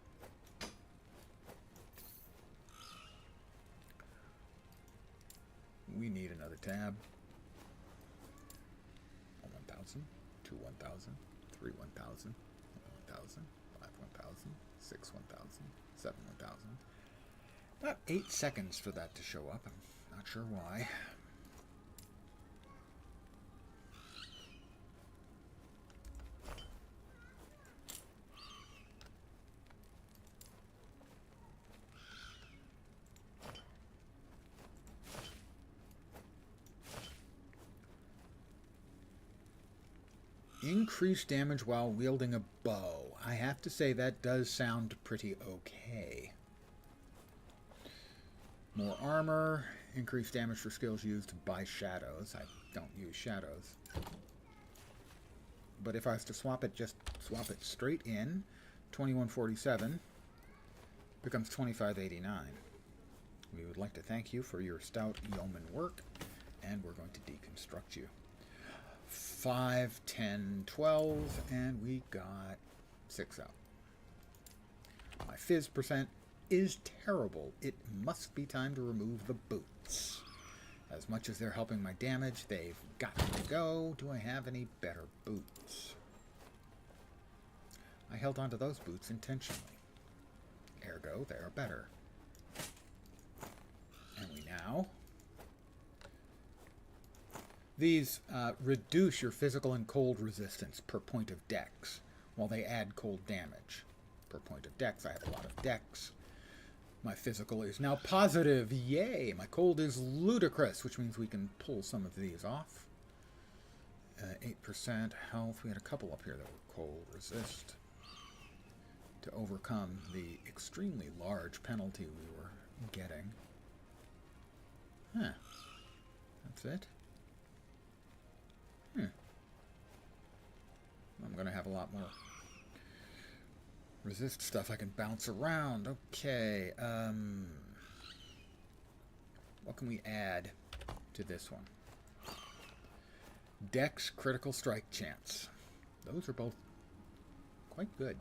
We need another tab. 1,000, 2 1,000, 3 1,000, 1,000, 5 1,000, 6 1,000, 7 1,000. About 8 seconds for that to show up. I'm not sure why. Increased damage while wielding a bow. I have to say that does sound pretty okay. More armor. Increased damage for skills used by shadows. I don't use shadows. But if I was to swap it, just swap it straight in. 2147 becomes 2589. We would like to thank you for your stout yeoman work, and we're going to deconstruct you. 5, 10, 12, and we got 6 out. My fizz percent is terrible. It must be time to remove the boots. As much as they're helping my damage, they've got to go. Do I have any better boots? I held onto those boots intentionally. Ergo, they are better. And we now... These reduce your physical and cold resistance per point of dex, while they add cold damage per point of dex. I have a lot of dex. My physical is now positive. Yay! My cold is ludicrous, which means we can pull some of these off. 8% health. We had a couple up here that were cold resist to overcome the extremely large penalty we were getting. Huh. That's it. I'm going to have a lot more resist stuff I can bounce around. Okay. What can we add to this one? Dex critical strike chance. Those are both quite good.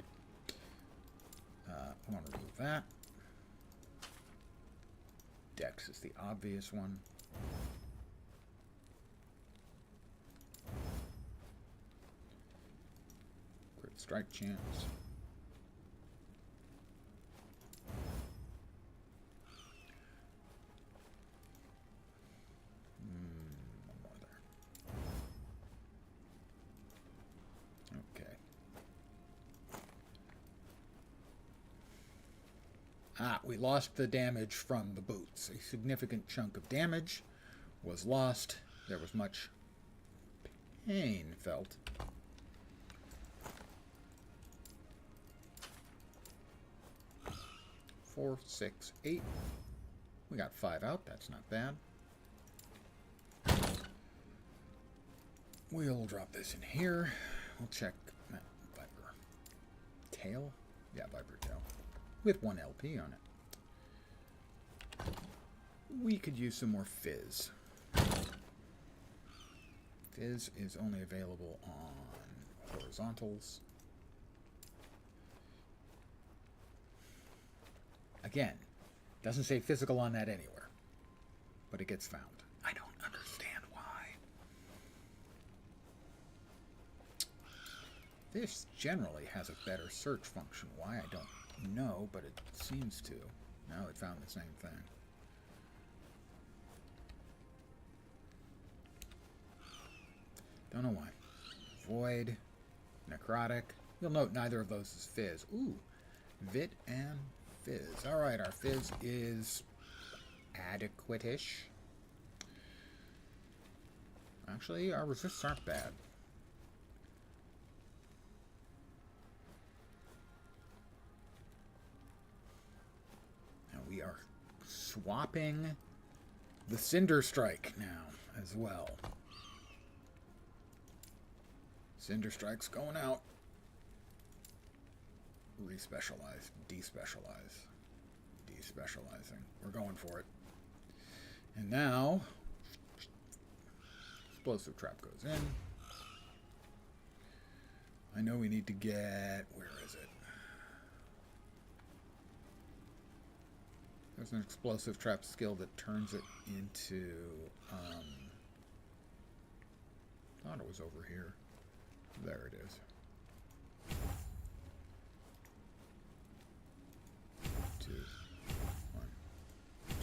I want to remove that. Dex is the obvious one. Strike chance. Ah, we lost the damage from the boots. A significant chunk of damage was lost. There was much pain felt. Four, 6, 8. We got 5 out. That's not bad. We'll drop this in here. We'll check that Viper tail. Yeah, Viper tail. With 1 LP on it. We could use some more fizz. Fizz is only available on horizontals. Again, doesn't say physical on that anywhere, but it gets found. I don't understand why. This generally has a better search function. Why, I don't know, but it seems to. Now it found the same thing. Don't know why. Void, necrotic. You'll note neither of those is fizz. Ooh, vit and fizz. Alright, our fizz is adequate-ish. Actually, our resists aren't bad. Now we are swapping the Cinder Strike now as well. Cinder Strike's going out. Respecialize, despecialize, despecializing. We're going for it. And now, explosive trap goes in. I know we need to get, where is it? There's an explosive trap skill that turns it into, thought it was over here. There it is. Two, 1, 2,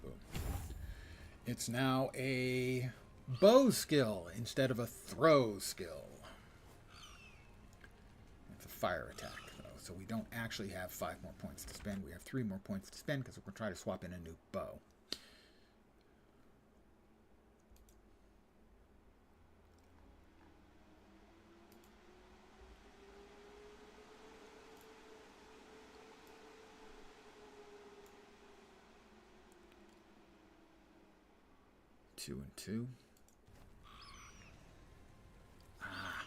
boom. It's now a bow skill instead of a throw skill. It's a fire attack, though, so we don't actually have 5 more points to spend. We have 3 more points to spend because we're going to try to swap in a new bow. Two and 2. Ah.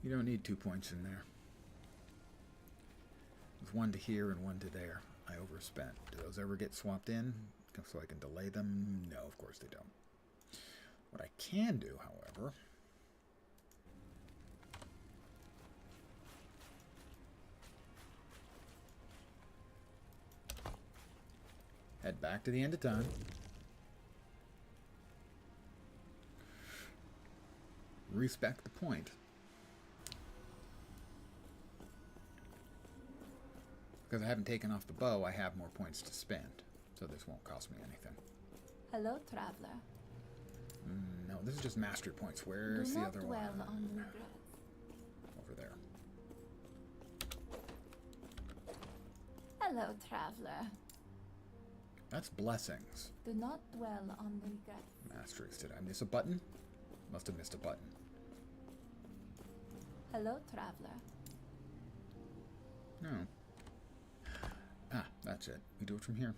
You don't need 2 points in there. There's 1 to here and 1 to there. I overspent. Do those ever get swapped in so I can delay them? No, of course they don't. What I can do, however, head back to the end of time. Respec the point. Because I haven't taken off the bow, I have more points to spend. So this won't cost me anything. Hello, traveler. No, this is just mastery points. Where's the other one? Dwell on regret. Over there. Hello, traveler. That's blessings. Do not dwell on regret. Masteries. Did I miss a button? Must have missed a button. Hello, traveler. No. Ah, that's it. We do it from here.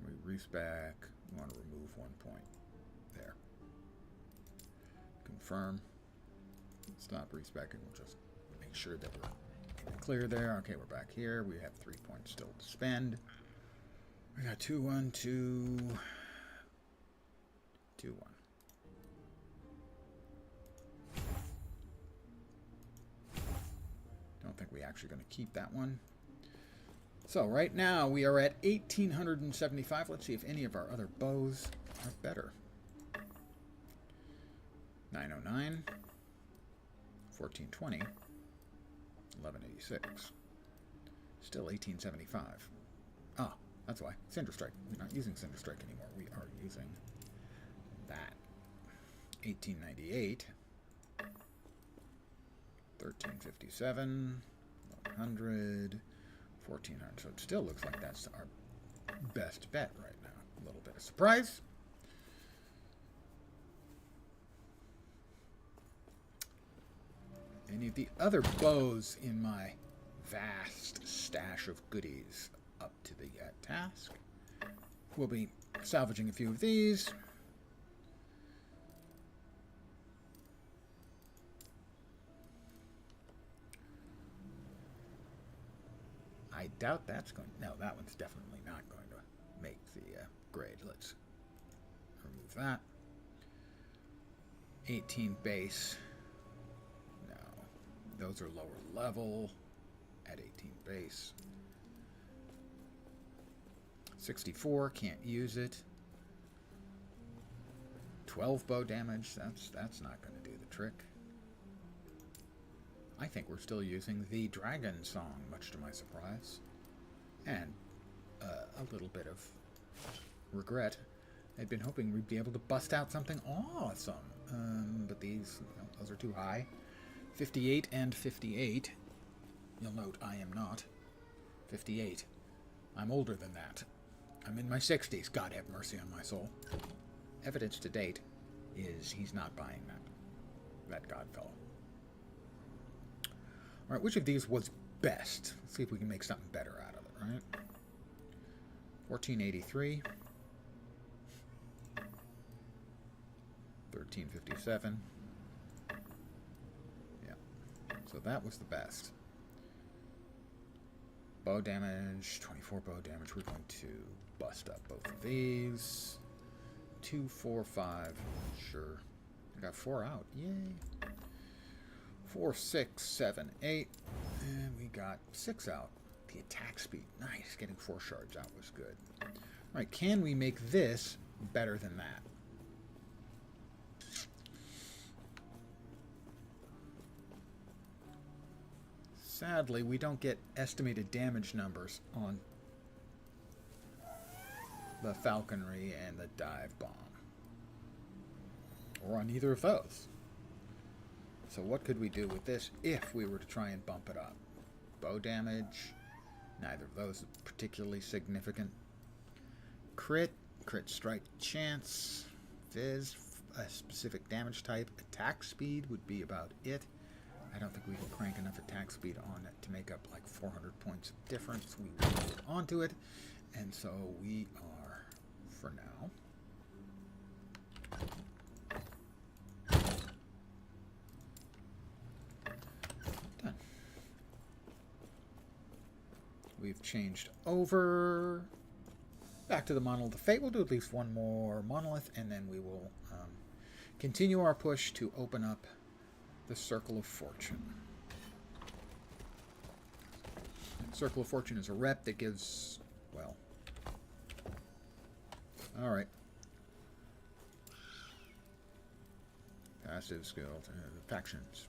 We respec. We want to remove 1 point. There. Confirm. Stop respecing. We'll just make sure that we're in the clear there. Okay, we're back here. We have 3 points still to spend. We got 2, 1, 2, 2, 1. Don't think we're actually going to keep that one. So right now we are at 1,875. Let's see if any of our other bows are better. 909, 1420, 1186. Still 1875. Ah, that's why. Cinder Strike. We're not using Cinder Strike anymore. We are using that. 1898. 1357, 100, 1400. So it still looks like that's our best bet right now. A little bit of surprise. Any of the other bows in my vast stash of goodies up to the task. We'll be salvaging a few of these. I doubt that's going... No, that one's definitely not going to make the grade. Let's remove that. 18 base. No. Those are lower level at 18 base. 64, can't use it. 12 bow damage, that's not going to do the trick. I think we're still using the Dragon Song, much to my surprise. And a little bit of regret. I'd been hoping we'd be able to bust out something awesome. But these, those are too high. 58 and 58. You'll note I am not. 58. I'm older than that. I'm in my 60s. God have mercy on my soul. Evidence to date is he's not buying that Godfellow. All right, which of these was best? Let's see if we can make something better out of it, right? 1483. 1357. Yeah. So that was the best. Bow damage, 24 bow damage. We're going to bust up both of these. 2, 4, 5. Sure. I got 4 out. Yay. 4, 6, 7, 8. And we got 6 out. The attack speed. Nice. Getting 4 shards out was good. Alright, can we make this better than that? Sadly, we don't get estimated damage numbers on the falconry and the dive bomb. Or on either of those. So what could we do with this if we were to try and bump it up? Bow damage. Neither of those is particularly significant. Crit strike chance. Viz, a specific damage type. Attack speed would be about it. I don't think we can crank enough attack speed on it to make up like 400 points of difference. We will hold on to it. And so we are, for now, done. We've changed over back to the Monolith of Fate. We'll do at least one more Monolith, and then we will continue our push to open up the Circle of Fortune. Circle of Fortune is a rep that gives, well, alright. Passive skill, factions.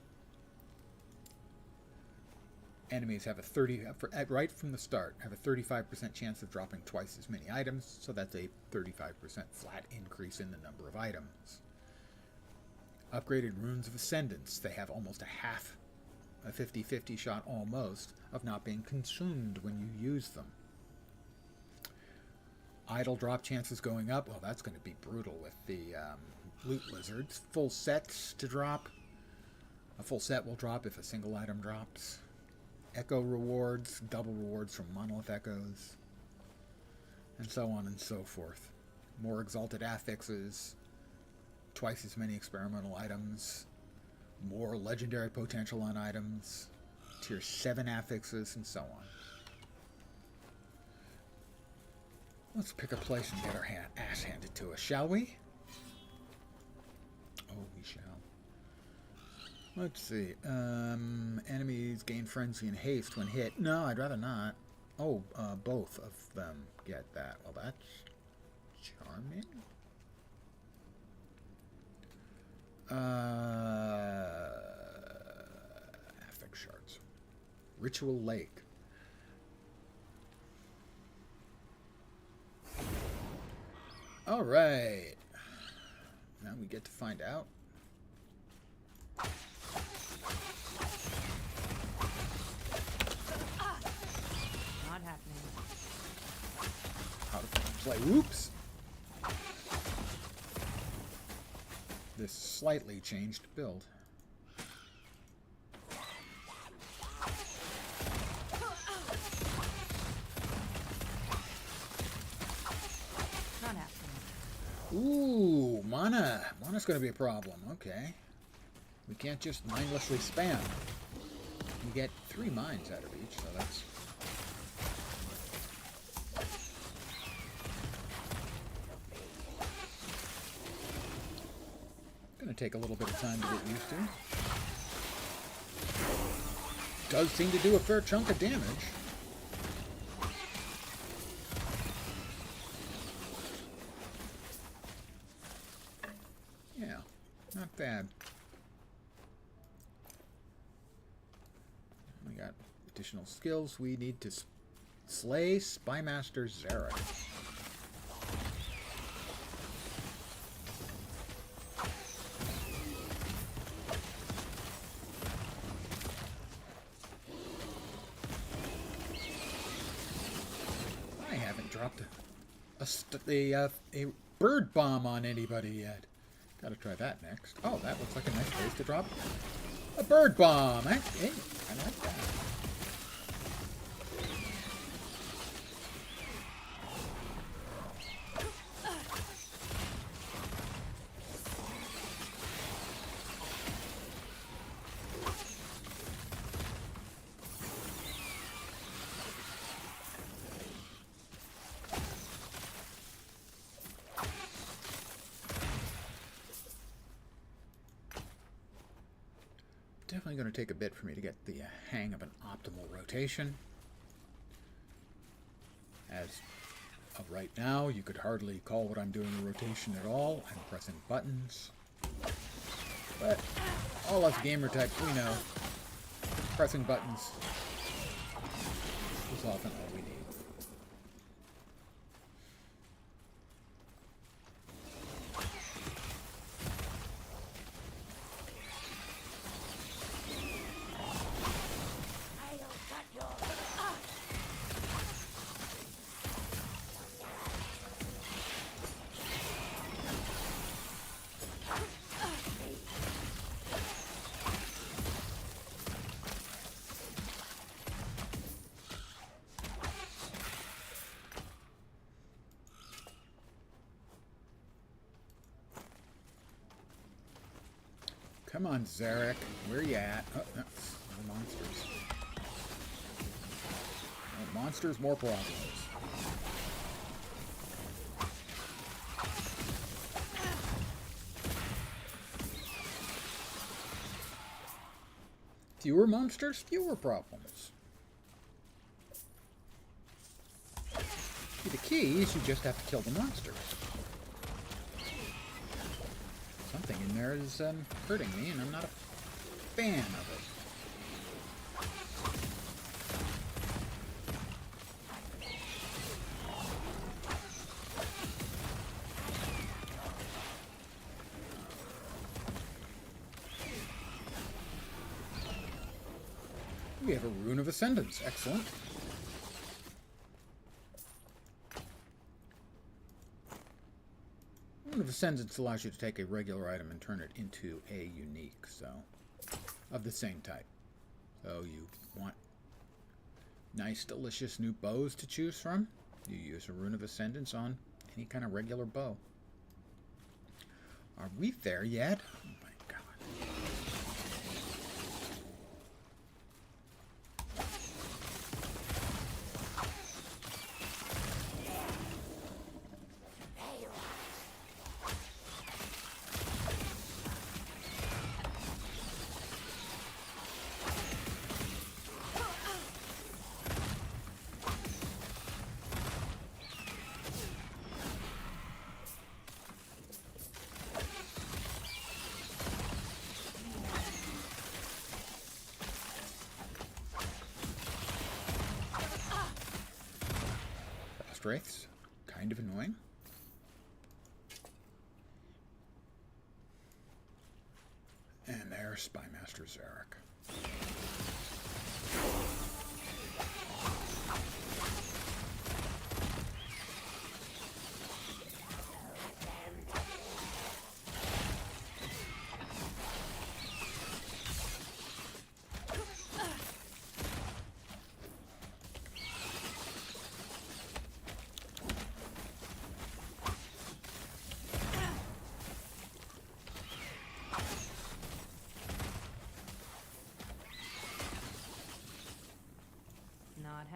Enemies have a right from the start, have a 35% chance of dropping twice as many items, so that's a 35% flat increase in the number of items. Upgraded Runes of Ascendance. They have almost a 50-50 shot almost of not being consumed when you use them. Idle drop chances going up. Well, that's going to be brutal with the loot lizards. Full sets to drop. A full set will drop if a single item drops. Echo rewards. Double rewards from Monolith Echoes. And so on and so forth. More exalted affixes. Twice as many experimental items, more legendary potential on items, tier 7 affixes, and so on. Let's pick a place and get our ass handed to us, shall we? Oh, we shall. Let's see. Enemies gain frenzy and haste when hit. No, I'd rather not. Oh, both of them get that. Well, that's charming. Affix shards. Ritual Lake. All right. Now we get to find out Whoops. This slightly changed build. Run after him. Ooh, mana. Mana's going to be a problem. Okay. We can't just mindlessly spam. You get 3 mines out of each, so that's... Gonna take a little bit of time to get used to. Does seem to do a fair chunk of damage. Yeah, not bad. We got additional skills. We need to slay Spymaster Zarek. I haven't dropped a bird bomb on anybody yet. Gotta try that next. Oh, that looks like a nice place to drop a bird bomb. Hey, I like that. Definitely going to take a bit for me to get the hang of an optimal rotation. As of right now, you could hardly call what I'm doing a rotation at all. I'm pressing buttons. But all us gamer types, we know pressing buttons is often all we need. Come on, Zarek. Where you at? Oh, no. More monsters. More monsters, more problems. Fewer monsters, fewer problems. See, the key is you just have to kill the monsters. Something in there is hurting me, and I'm not a fan of it. We have a Rune of Ascendance. Excellent. Rune of Ascendance allows you to take a regular item and turn it into a unique, so of the same type. So you want nice, delicious new bows to choose from. You use a Rune of Ascendance on any kind of regular bow. Are we there yet? Oh my god. Wraiths, kind of annoying. And there's Spymaster Zarek.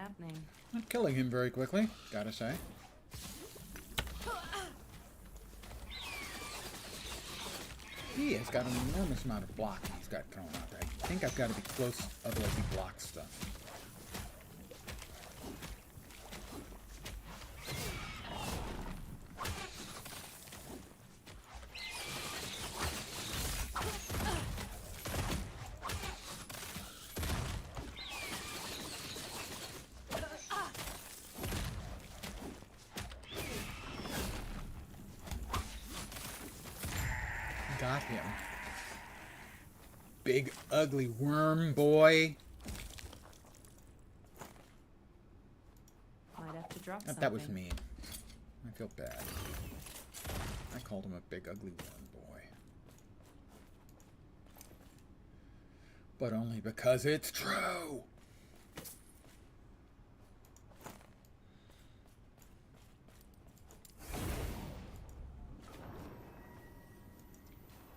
happening. Not killing him very quickly, gotta say. He has got an enormous amount of blocking he's got thrown out there. I think I've got to be close, otherwise he blocks stuff. Got him. Big ugly worm boy. Might have to drop something. That was mean. I feel bad. I called him a big ugly worm boy. But only because it's true.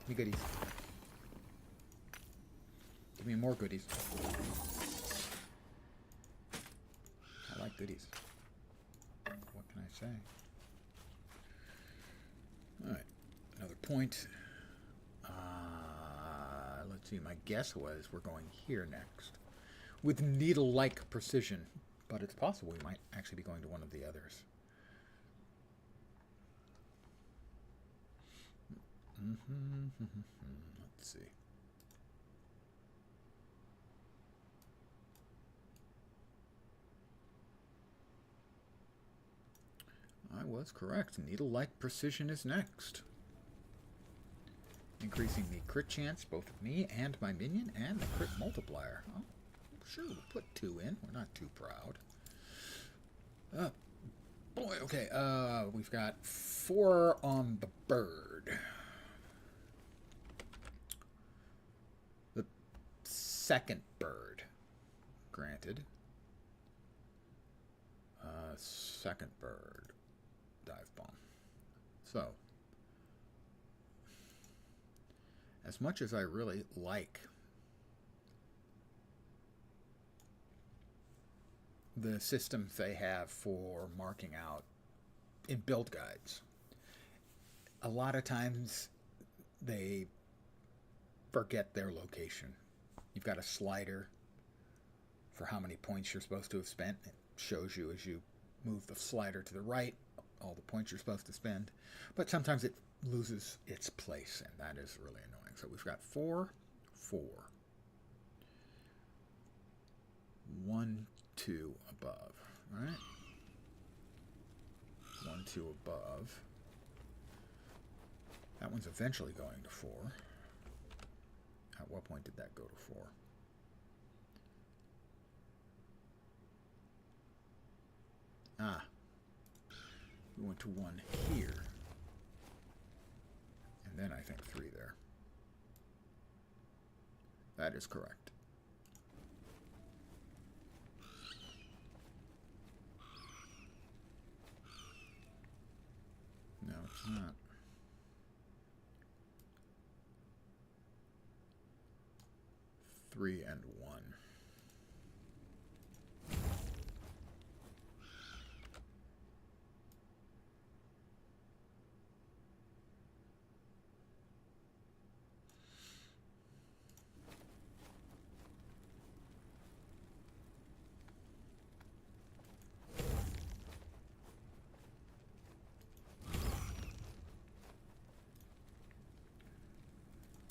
Give me goodies. Give me more goodies. I like goodies. What can I say? Alright, another point. Let's see, my guess was we're going here next. With needle-like precision. But it's possible we might actually be going to one of the others. Let's see. I was correct. Needle-like precision is next. Increasing the crit chance, both of me and my minion, and the crit multiplier. Oh, sure, we'll put 2 in. We're not too proud. Boy, okay. We've got 4 on the bird. The second bird, granted. Second bird, dive bomb. So, as much as I really like the systems they have for marking out in build guides, a lot of times they forget their location. You've got a slider for how many points you're supposed to have spent. It shows you as you move the slider to the right all the points you're supposed to spend, but sometimes it loses its place, and that is really annoying. So we've got 4, 4, 1, 2 above, right? 1, 2 above. That one's eventually going to 4. At what point did that go to 4? Ah. We went to 1 here. And then I think 3 there. That is correct. No, it's not. Three and 1.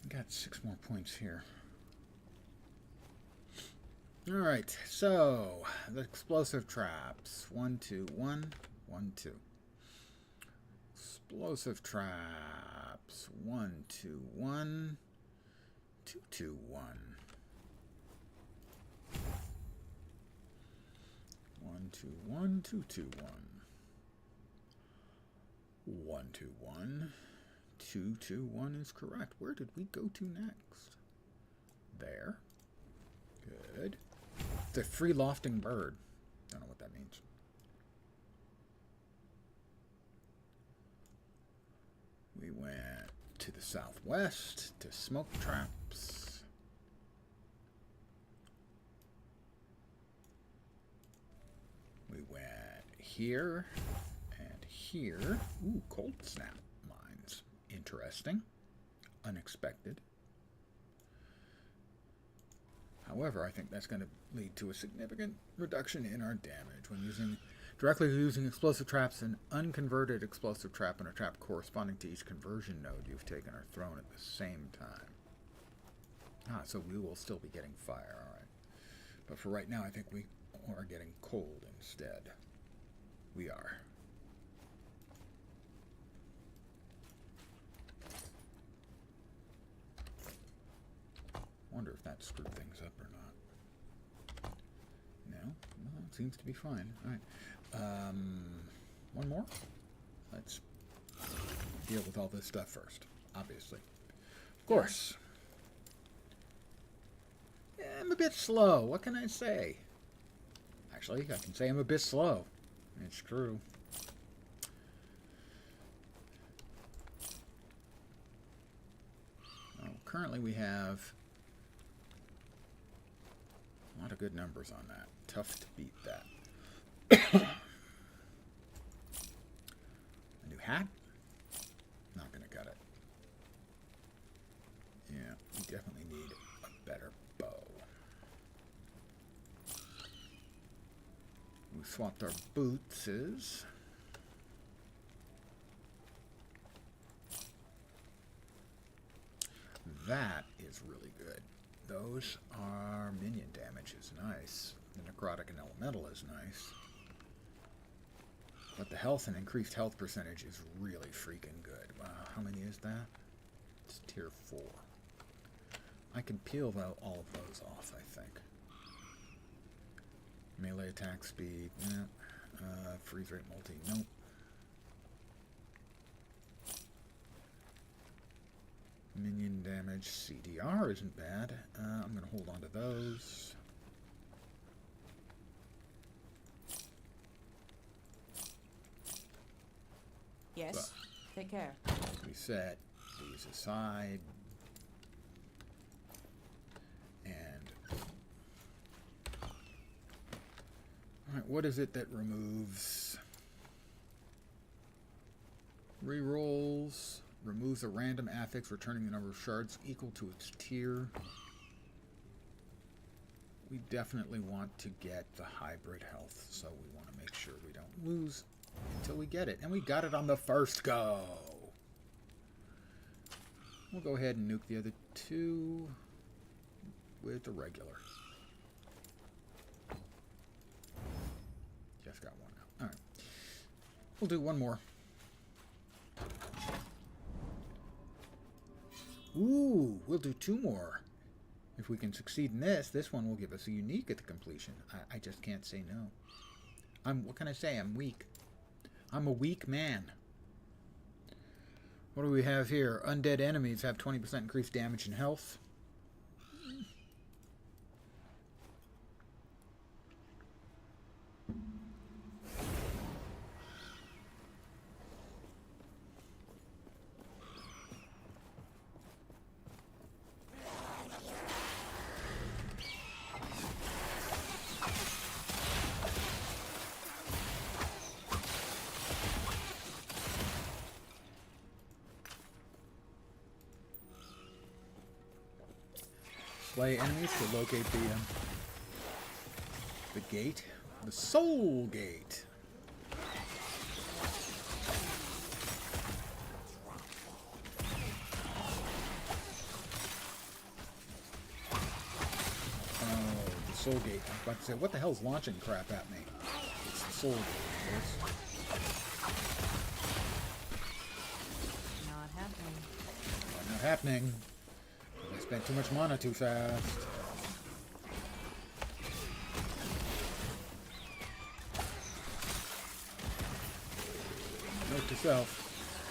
Got 6 more points here. Alright, so the explosive traps. 1, 2, 1, 1, 2. Explosive traps. 1, 2, 1, 2, 2, 1. 1, 2, 1, 2, 2, 1. 1, 2, 1. 2, 2, 1 is correct. Where did we go to next? There. Good. The free lofting bird. Don't know what that means. We went to the southwest to smoke traps. here and here. Ooh, cold snap mines. Interesting. Unexpected. However, I think that's going to lead to a significant reduction in our damage when directly using explosive traps. An unconverted explosive trap and a trap corresponding to each conversion node you've taken are thrown at the same time. So we will still be getting fire, alright. But for right now, I think we are getting cold instead. We are. Wonder if that screwed things up or not. No? Well, it seems to be fine. Alright. One more? Let's deal with all this stuff first, obviously. Of course. Yeah, I'm a bit slow. What can I say? Actually, I can say I'm a bit slow. It's true. Currently we have a lot of good numbers on that. Tough to beat that. A new hat? Not going to cut it. Yeah, we definitely need a better bow. We swapped our bootses. That is really good. Those are minion damage is nice. The necrotic and elemental is nice. But the health and increased health percentage is really freaking good. Wow, how many is that? It's tier 4. I can peel all of those off, I think. Melee attack speed, yeah. Freeze rate multi, nope. Minion damage, CDR isn't bad. I'm going to hold on to those. Yes. But Take care. we set these aside. And alright, what is it that removes rerolls? Removes a random affix, returning the number of shards equal to its tier. We definitely want to get the hybrid health, so we want to make sure we don't lose until we get it. And we got it on the first go. We'll go ahead and nuke the other two with the regular. Just got one now. Alright. We'll do one more. Ooh, we'll do 2 more. If we can succeed in this one will give us a unique at the completion. I just can't say no. What can I say? I'm weak. I'm a weak man. What do we have here? Undead enemies have 20% increased damage and health. Slay enemies to locate the gate, the soul gate. Oh, the soul gate. I was about to say, what the hell's launching crap at me? It's the soul gate, of course. Not happening. Not happening. I spent too much mana too fast. Note to self.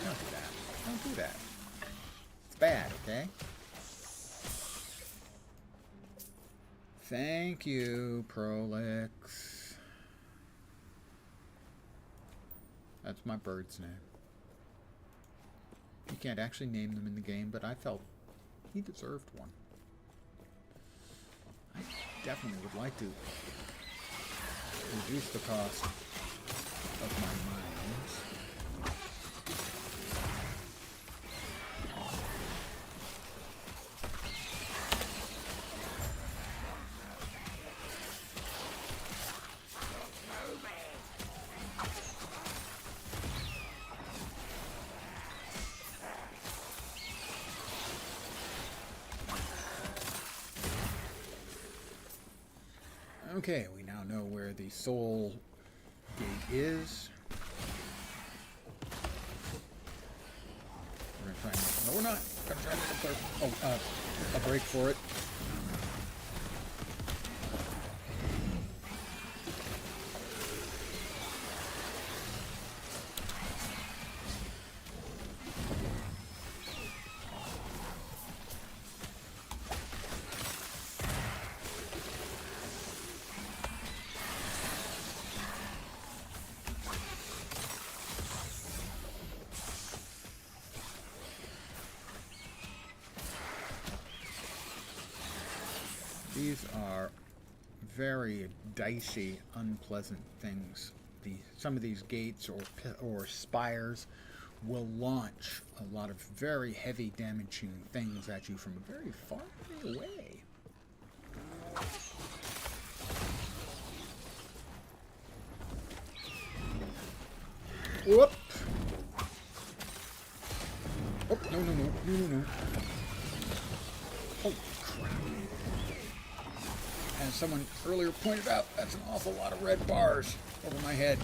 Don't do that. Don't do that. It's bad, okay? Thank you, Prolix. That's my bird's name. You can't actually name them in the game, but I felt he deserved one. I definitely would like to reduce the cost of my mines. Okay, we now know where the soul gate is. We're gonna try and no, we're not. Gonna try and make a break for it. These are very dicey, unpleasant things. Some of these gates or spires will launch a lot of very heavy damaging things at you from very far away. Whoop! Oh, no. Holy crap. As someone earlier pointed out, that's an awful lot of red bars over my head.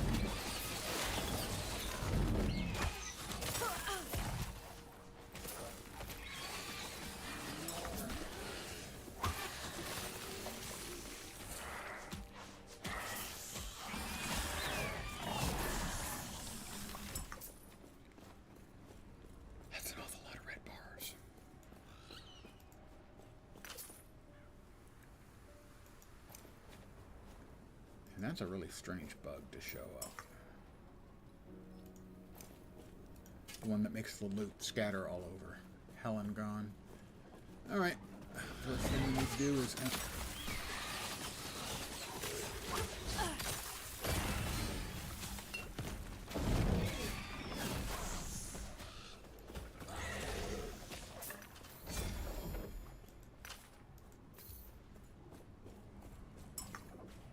That's an awful lot of red bars. And that's a really strange bug to show up. The one that makes the loot scatter all over. Helen gone. Alright. First thing we need to do is...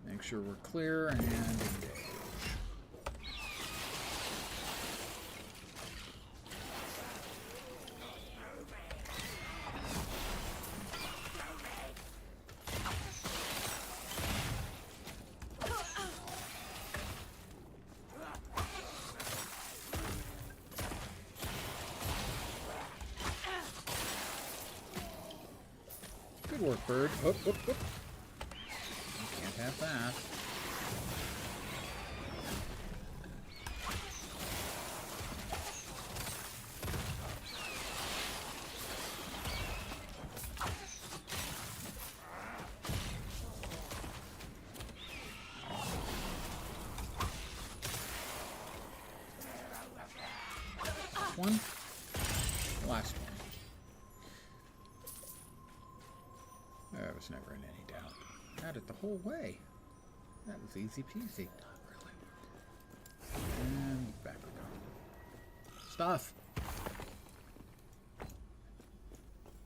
make sure we're clear and engage. Good work, Bird. Oop. Can't have that. One. Last one. There was never in any doubt. Had it the whole way. That was easy peasy. Not really. And back we go. Stuff.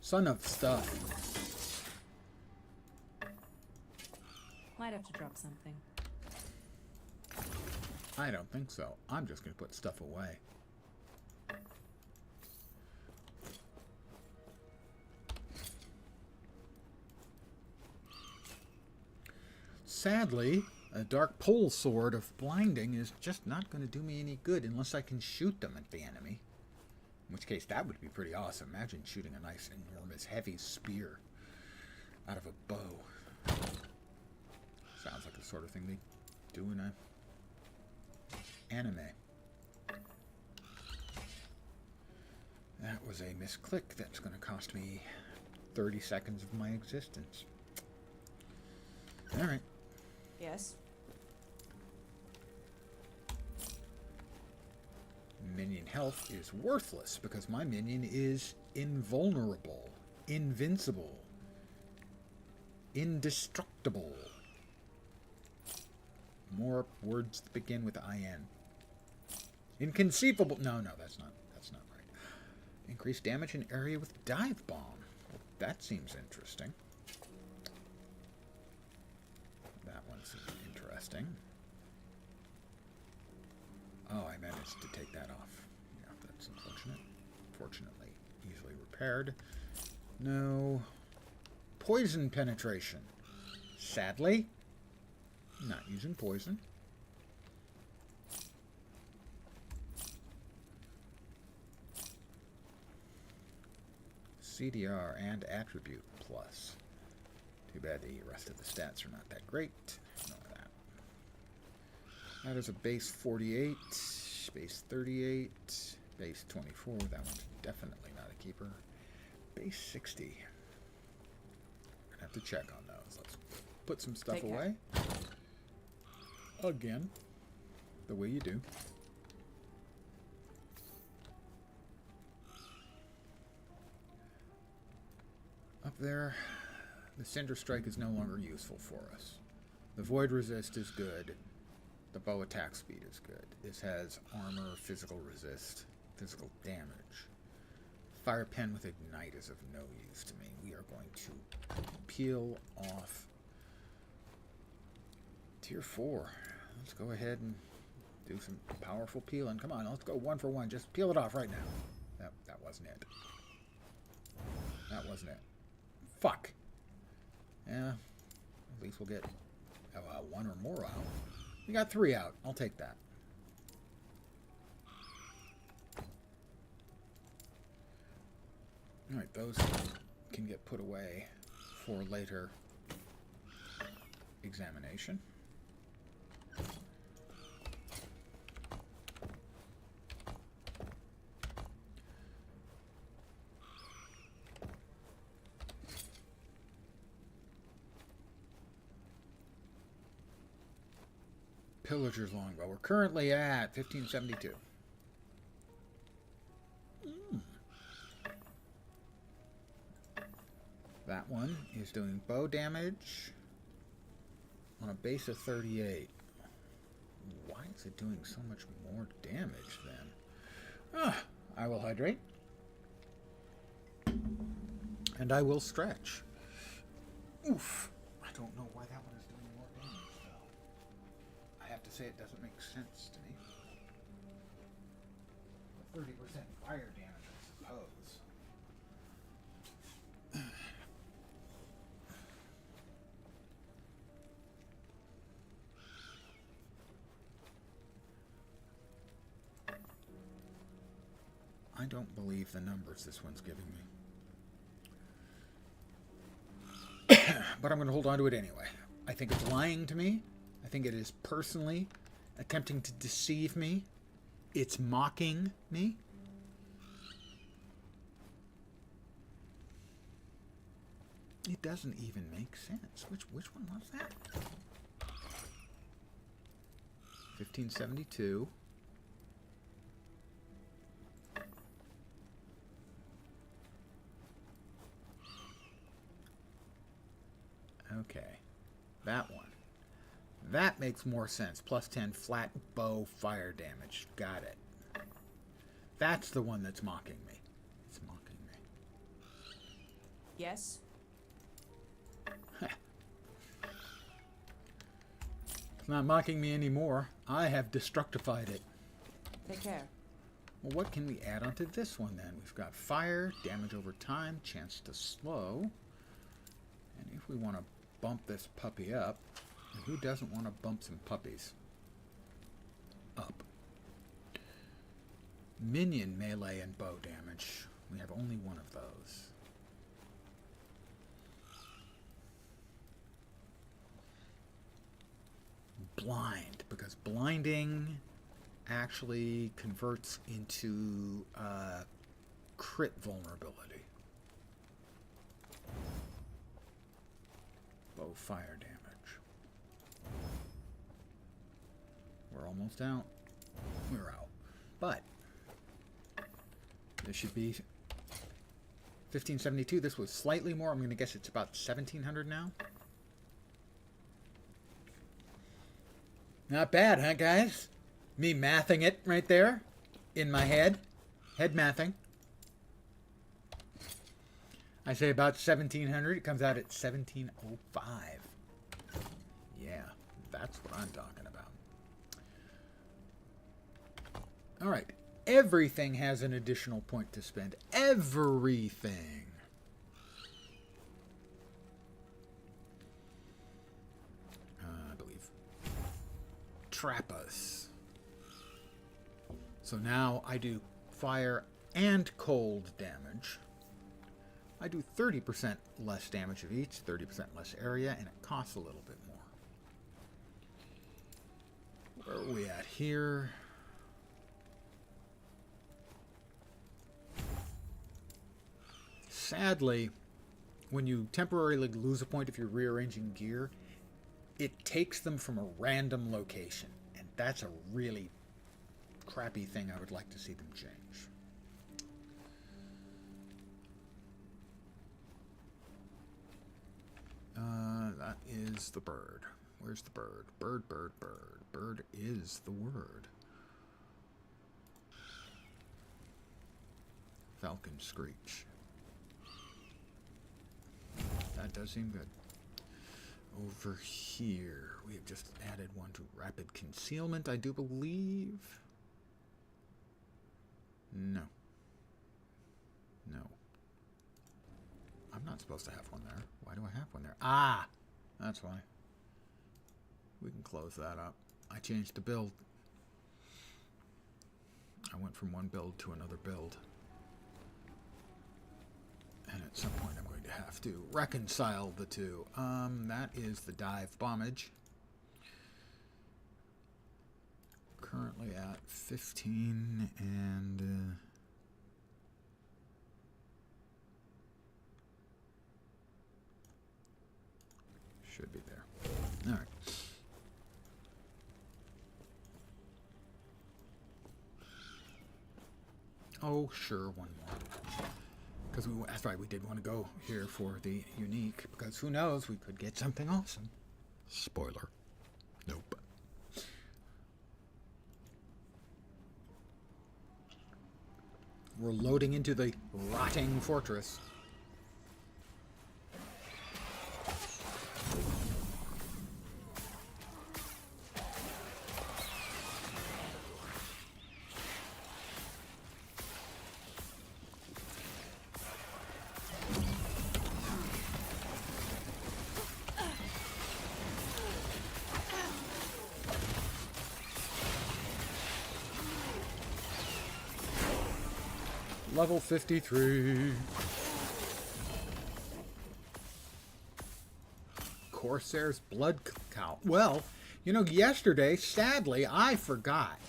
Son of stuff. Might have to drop something. I don't think so. I'm just going to put stuff away. Sadly, a dark pole sword of blinding is just not going to do me any good unless I can shoot them at the enemy. In which case, that would be pretty awesome. Imagine shooting a nice, enormous, heavy spear out of a bow. Sounds like the sort of thing they do in a anime. That was a misclick that's going to cost me 30 seconds of my existence. Alright. Yes? Minion health is worthless because my minion is invulnerable, invincible, indestructible. More words that begin with IN. Inconceivable. No, that's not right. Increased damage in area with dive bomb. Well, that seems interesting. That one seems interesting. Oh, I managed to take that off. Yeah, that's unfortunate. Fortunately, easily repaired. No. Poison penetration. Sadly, not using poison. CDR and attribute plus. Too bad the rest of the stats are not that great. Ignore that. That is a base 48, base 38, base 24. That one's definitely not a keeper. Base 60. I have to check on those. Let's put some stuff away. Again, the way you do. Up there, the Cinder Strike is no longer useful for us. The Void Resist is good. The Bow Attack Speed is good. This has armor, physical resist, physical damage. Fire Pen with Ignite is of no use to me. We are going to peel off Tier 4. Let's go ahead and do some powerful peeling. Come on, let's go one for one. Just peel it off right now. That wasn't it. That wasn't it. Fuck. Yeah, at least we'll get one or more out. We got 3 out. I'll take that. Alright, those can get put away for later examination. Pillager's longbow. We're currently at 1572. That one is doing bow damage on a base of 38. Why is it doing so much more damage then? I will hydrate. And I will stretch. Oof. I don't know why that one is doing more damage though. I have to say it doesn't make sense to me. 30% fire damage, I suppose. I don't believe the numbers this one's giving me. But I'm going to hold on to it anyway. I think it's lying to me. I think it is personally attempting to deceive me. It's mocking me. It doesn't even make sense. Which one was that? 1572. Okay, that one. That makes more sense. Plus 10 flat bow fire damage. Got it. That's the one that's mocking me. It's mocking me. Yes? It's not mocking me anymore. I have destructified it. Take care. Well, what can we add onto this one then? We've got fire, damage over time, chance to slow. And if we want to bump this puppy up, and who doesn't want to bump some puppies up? Minion melee and bow damage. We have only one of those. Blind, because blinding actually converts into crit vulnerability. Bow fire damage. We're almost out. We're out. But this should be 1572. This was slightly more. I'm going to guess it's about 1700 now. Not bad, huh, guys? Me mathing it right there. in my head mathing. I say about 1700. It comes out at 1705. Yeah, that's what I'm talking about. All right. Everything has an additional point to spend. Everything. I believe. Trap us. So now I do fire and cold damage. I do 30% less damage of each, 30% less area, and it costs a little bit more. Where are we at here? Sadly, when you temporarily lose a point if you're rearranging gear, it takes them from a random location. And that's a really crappy thing I would like to see them change. That is the bird. Where's the bird? Bird, bird, bird. Bird is the word. Falcon screech. That does seem good. Over here, we have just added one to rapid concealment, I do believe. No. No. I'm not supposed to have one there. Why do I have one there? Ah! That's why. We can close that up. I changed the build. I went from one build to another build. And at some point I'm going to have to reconcile the two. That is the dive bombage. Currently at 15 and... should be there. All right. Oh, sure, one more. Because that's right, we did want to go here for the unique, because who knows, we could get something awesome. Spoiler. Nope. We're loading into the rotting fortress. Level 53. Corsair's blood cow. Well, you know, yesterday, sadly, I forgot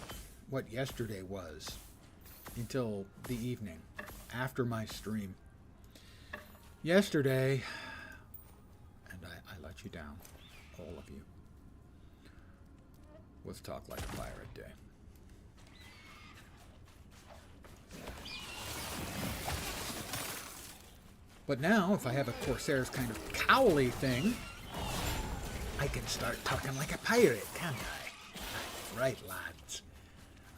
what yesterday was until the evening after my stream. Yesterday, and I let you down, all of you, was Talk Like a Pirate Day. But now, if I have a Corsair's kind of cowly thing, I can start talking like a pirate, can't I? That's right, lads.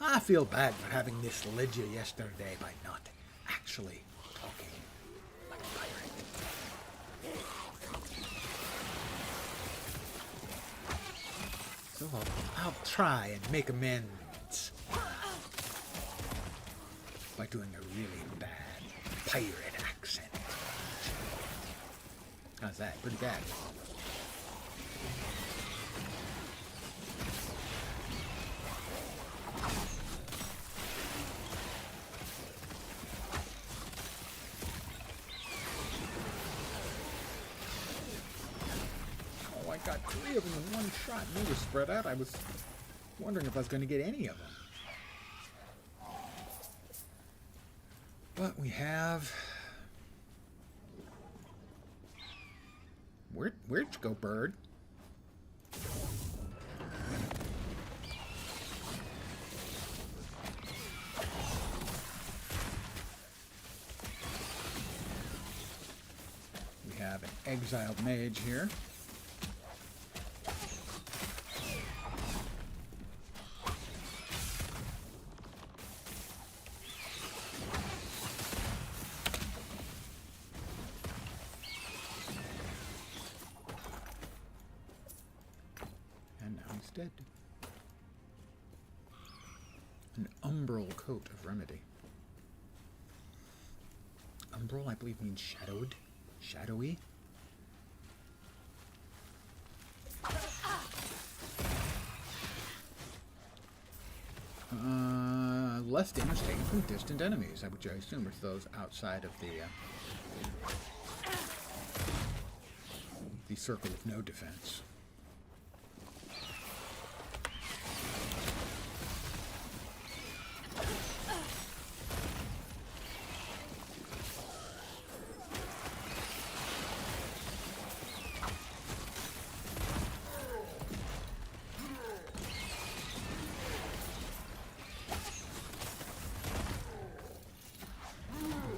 I feel bad for having misled you yesterday by not actually talking like a pirate. So I'll try and make amends by doing a really bad pirate accent. How's that? Pretty bad. Oh, I got 3 of them in one shot. They were spread out. I was wondering if I was going to get any of them. But we have... Where'd you go, bird? We have an exiled mage here. He's dead. An umbral coat of remedy. Umbral, I believe, means shadowed. Shadowy. Less damage taken from distant enemies, which I assume are those outside of the circle of no defense.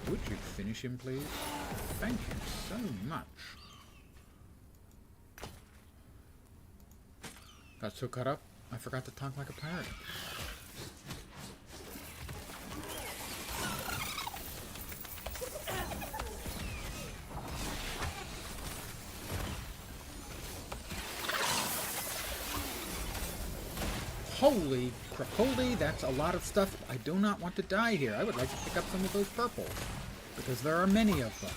Would you finish him, please? Thank you so much. Got so caught up, I forgot to talk like a pirate. Holy crapoli, that's a lot of stuff. I do not want to die here. I would like to pick up some of those purples, because there are many of them.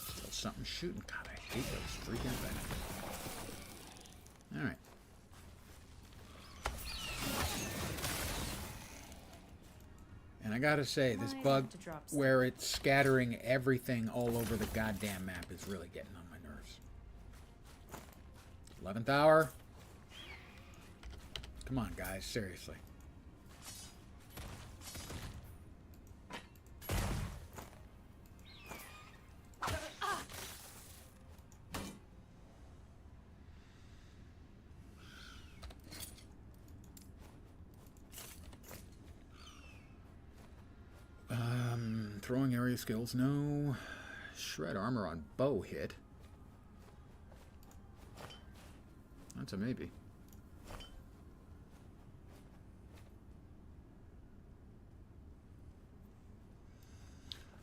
Still something shooting. God, I hate those freaking things. Alright. And I gotta say, this bug where it's scattering everything all over the goddamn map is really getting on my nerves. 11th hour. Come on, guys, seriously. Throwing area skills, no. Shred armor on bow hit. That's a maybe.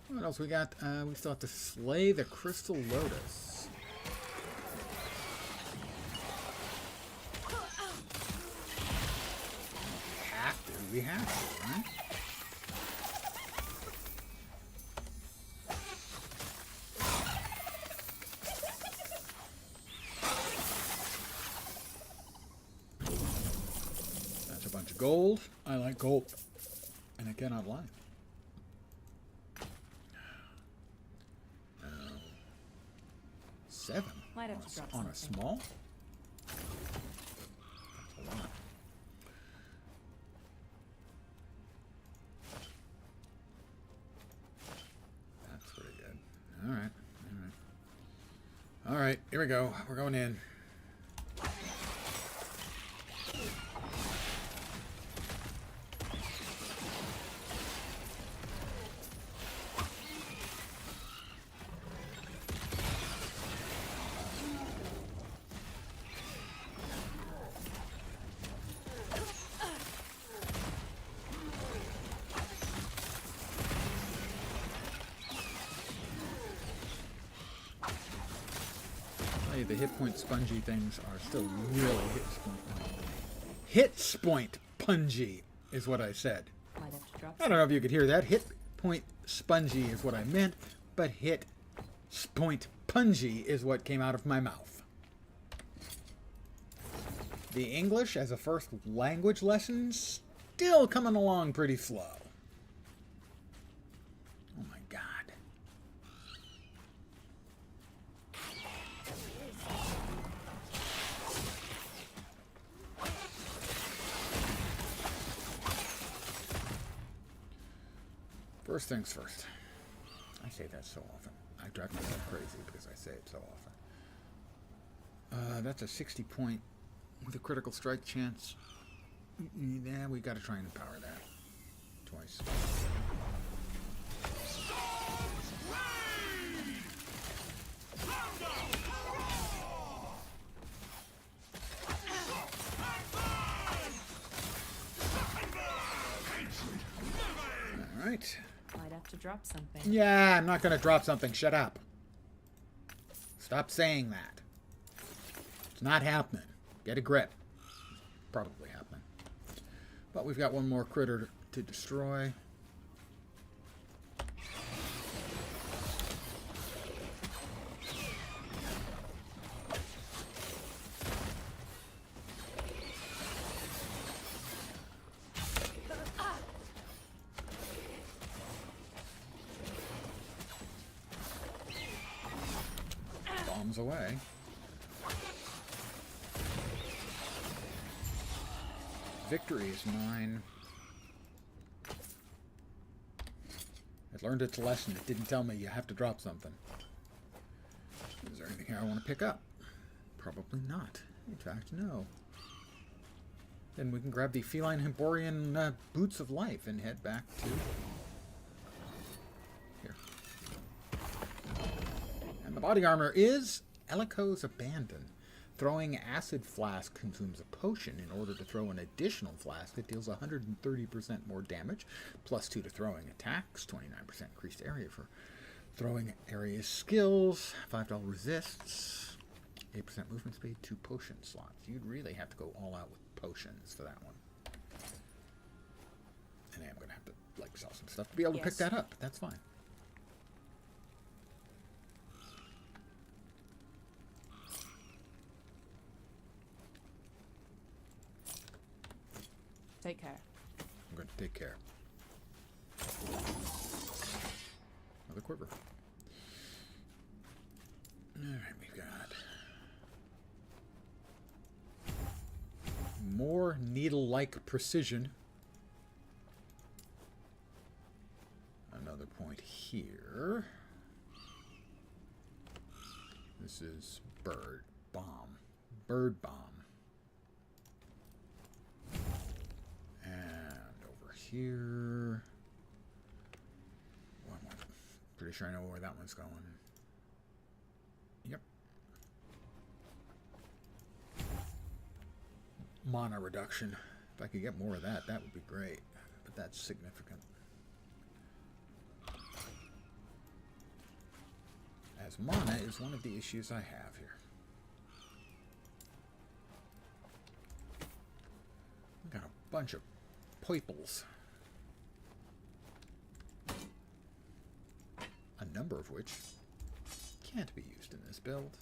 What else we got? We still have to slay the Crystal Lotus. We have to, right? Gold. I like gold. And I cannot lie. 7 Might have to drop on a something. small? That's a lot. That's pretty good. Alright. Alright, here we go. We're going in. The hit point spongy things are still really hit point pungy is what I said. Might have to drop I don't know if you could hear that. Hit point spongy is what I meant, but hit point pungy is what came out of my mouth. The English as a first language lesson still coming along pretty slow. Oh my God. First things first. I say that so often. I drive myself crazy because I say it so often. That's a 60 point with a critical strike chance. Yeah, we gotta try and empower that. Twice. Alright. Might have to drop something. Yeah, I'm not going to drop something. Shut up. Stop saying that. It's not happening. Get a grip. Probably happening. But we've got one more critter to destroy. Bombs away. Victory is mine. It learned its lesson. It didn't tell me you have to drop something. Is there anything here I want to pick up? Probably not. In fact, no. Then we can grab the Feline Hyborian Boots of Life and head back to here. And the body armor is Eliko's Abandon. Throwing Acid Flask consumes a potion. In order to throw an additional flask, it deals 130% more damage, plus 2 to throwing attacks, 29% increased area for throwing area skills, $5 resists, 8% movement speed, 2 potion slots. You'd really have to go all out with potions for that one. And I'm going to have to like sell some stuff to be able to pick that up. That's fine. Take care. I'm going to take care. Another quiver. Alright, we've got more needle-like precision. Another point here. This is Bird Bomb. Bird Bomb. Here. One more. Pretty sure I know where that one's going. Yep. Mana reduction. If I could get more of that, that would be great. But that's significant. As mana is one of the issues I have here. I've got a bunch of poiples. A number of which can't be used in this build.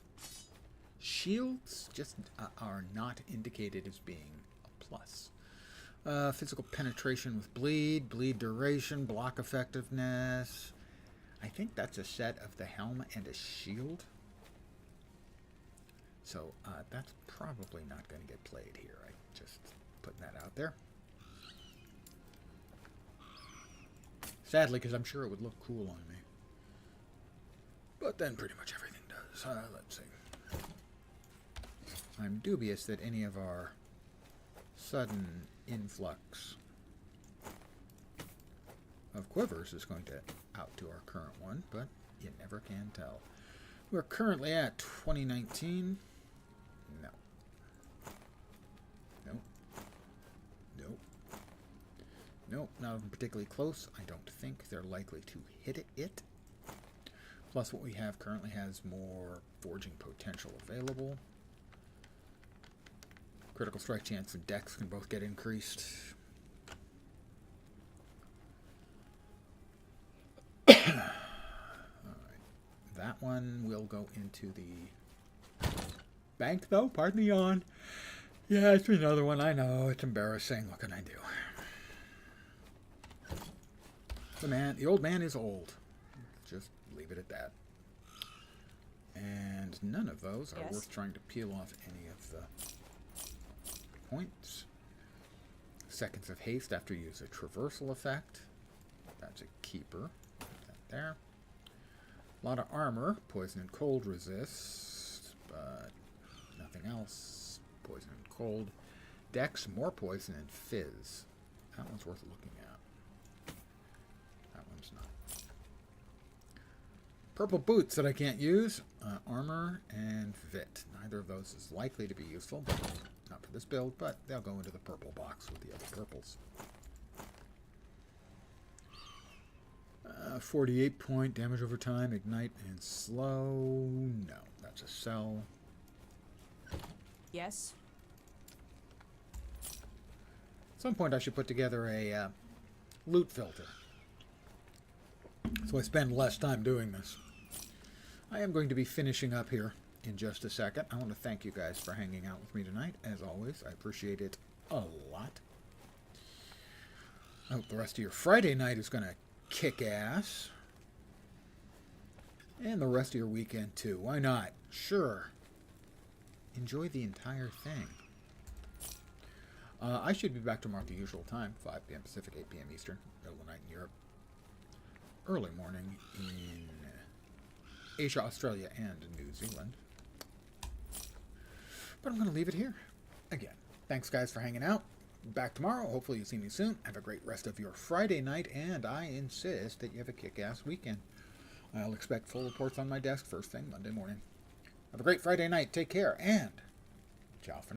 Shields just are not indicated as being a plus. Physical penetration with bleed, bleed duration, block effectiveness. I think that's a set of the helm and a shield. So that's probably not going to get played here. I just putting that out there. Sadly, because I'm sure it would look cool on me. But then pretty much everything does. Let's see. I'm dubious that any of our sudden influx of quivers is going to out to our current one, but you never can tell. We're currently at 2019. No. Nope. Nope. Nope, not even particularly close. I don't think they're likely to hit it. Plus what we have currently has more forging potential available. Critical strike chance and dex can both get increased. Alright. That one will go into the bank though, pardon the yawn. Yeah, it's another one, I know, it's embarrassing. What can I do? The old man is old. Just leave it at that. And none of those are worth trying to peel off any of the points. Seconds of haste after you use a traversal effect. That's a keeper. Put that there. A lot of armor. Poison and cold resist, but nothing else. Poison and cold. Dex, more poison and fizz. That one's worth looking at. Not. Purple boots that I can't use. Armor and Vit. Neither of those is likely to be useful, but not for this build, but they'll go into the purple box with the other purples. 48 point damage over time, ignite and slow. No, that's a sell. Yes. At some point I should put together a loot filter, so I spend less time doing this. I am going to be finishing up here in just a second. I want to thank you guys for hanging out with me tonight. As always, I appreciate it a lot. I hope the rest of your Friday night is going to kick ass. And the rest of your weekend too. Why not? Sure. Enjoy the entire thing. I should be back tomorrow at the usual time, 5 p.m. Pacific, 8 p.m. Eastern, middle of the night in Europe, early morning in Asia, Australia, and New Zealand. But I'm going to leave it here. Again, thanks guys for hanging out. Back tomorrow. Hopefully you see me soon. Have a great rest of your Friday night, and I insist that you have a kick-ass weekend. I'll expect full reports on my desk first thing Monday morning. Have a great Friday night. Take care, and ciao for now.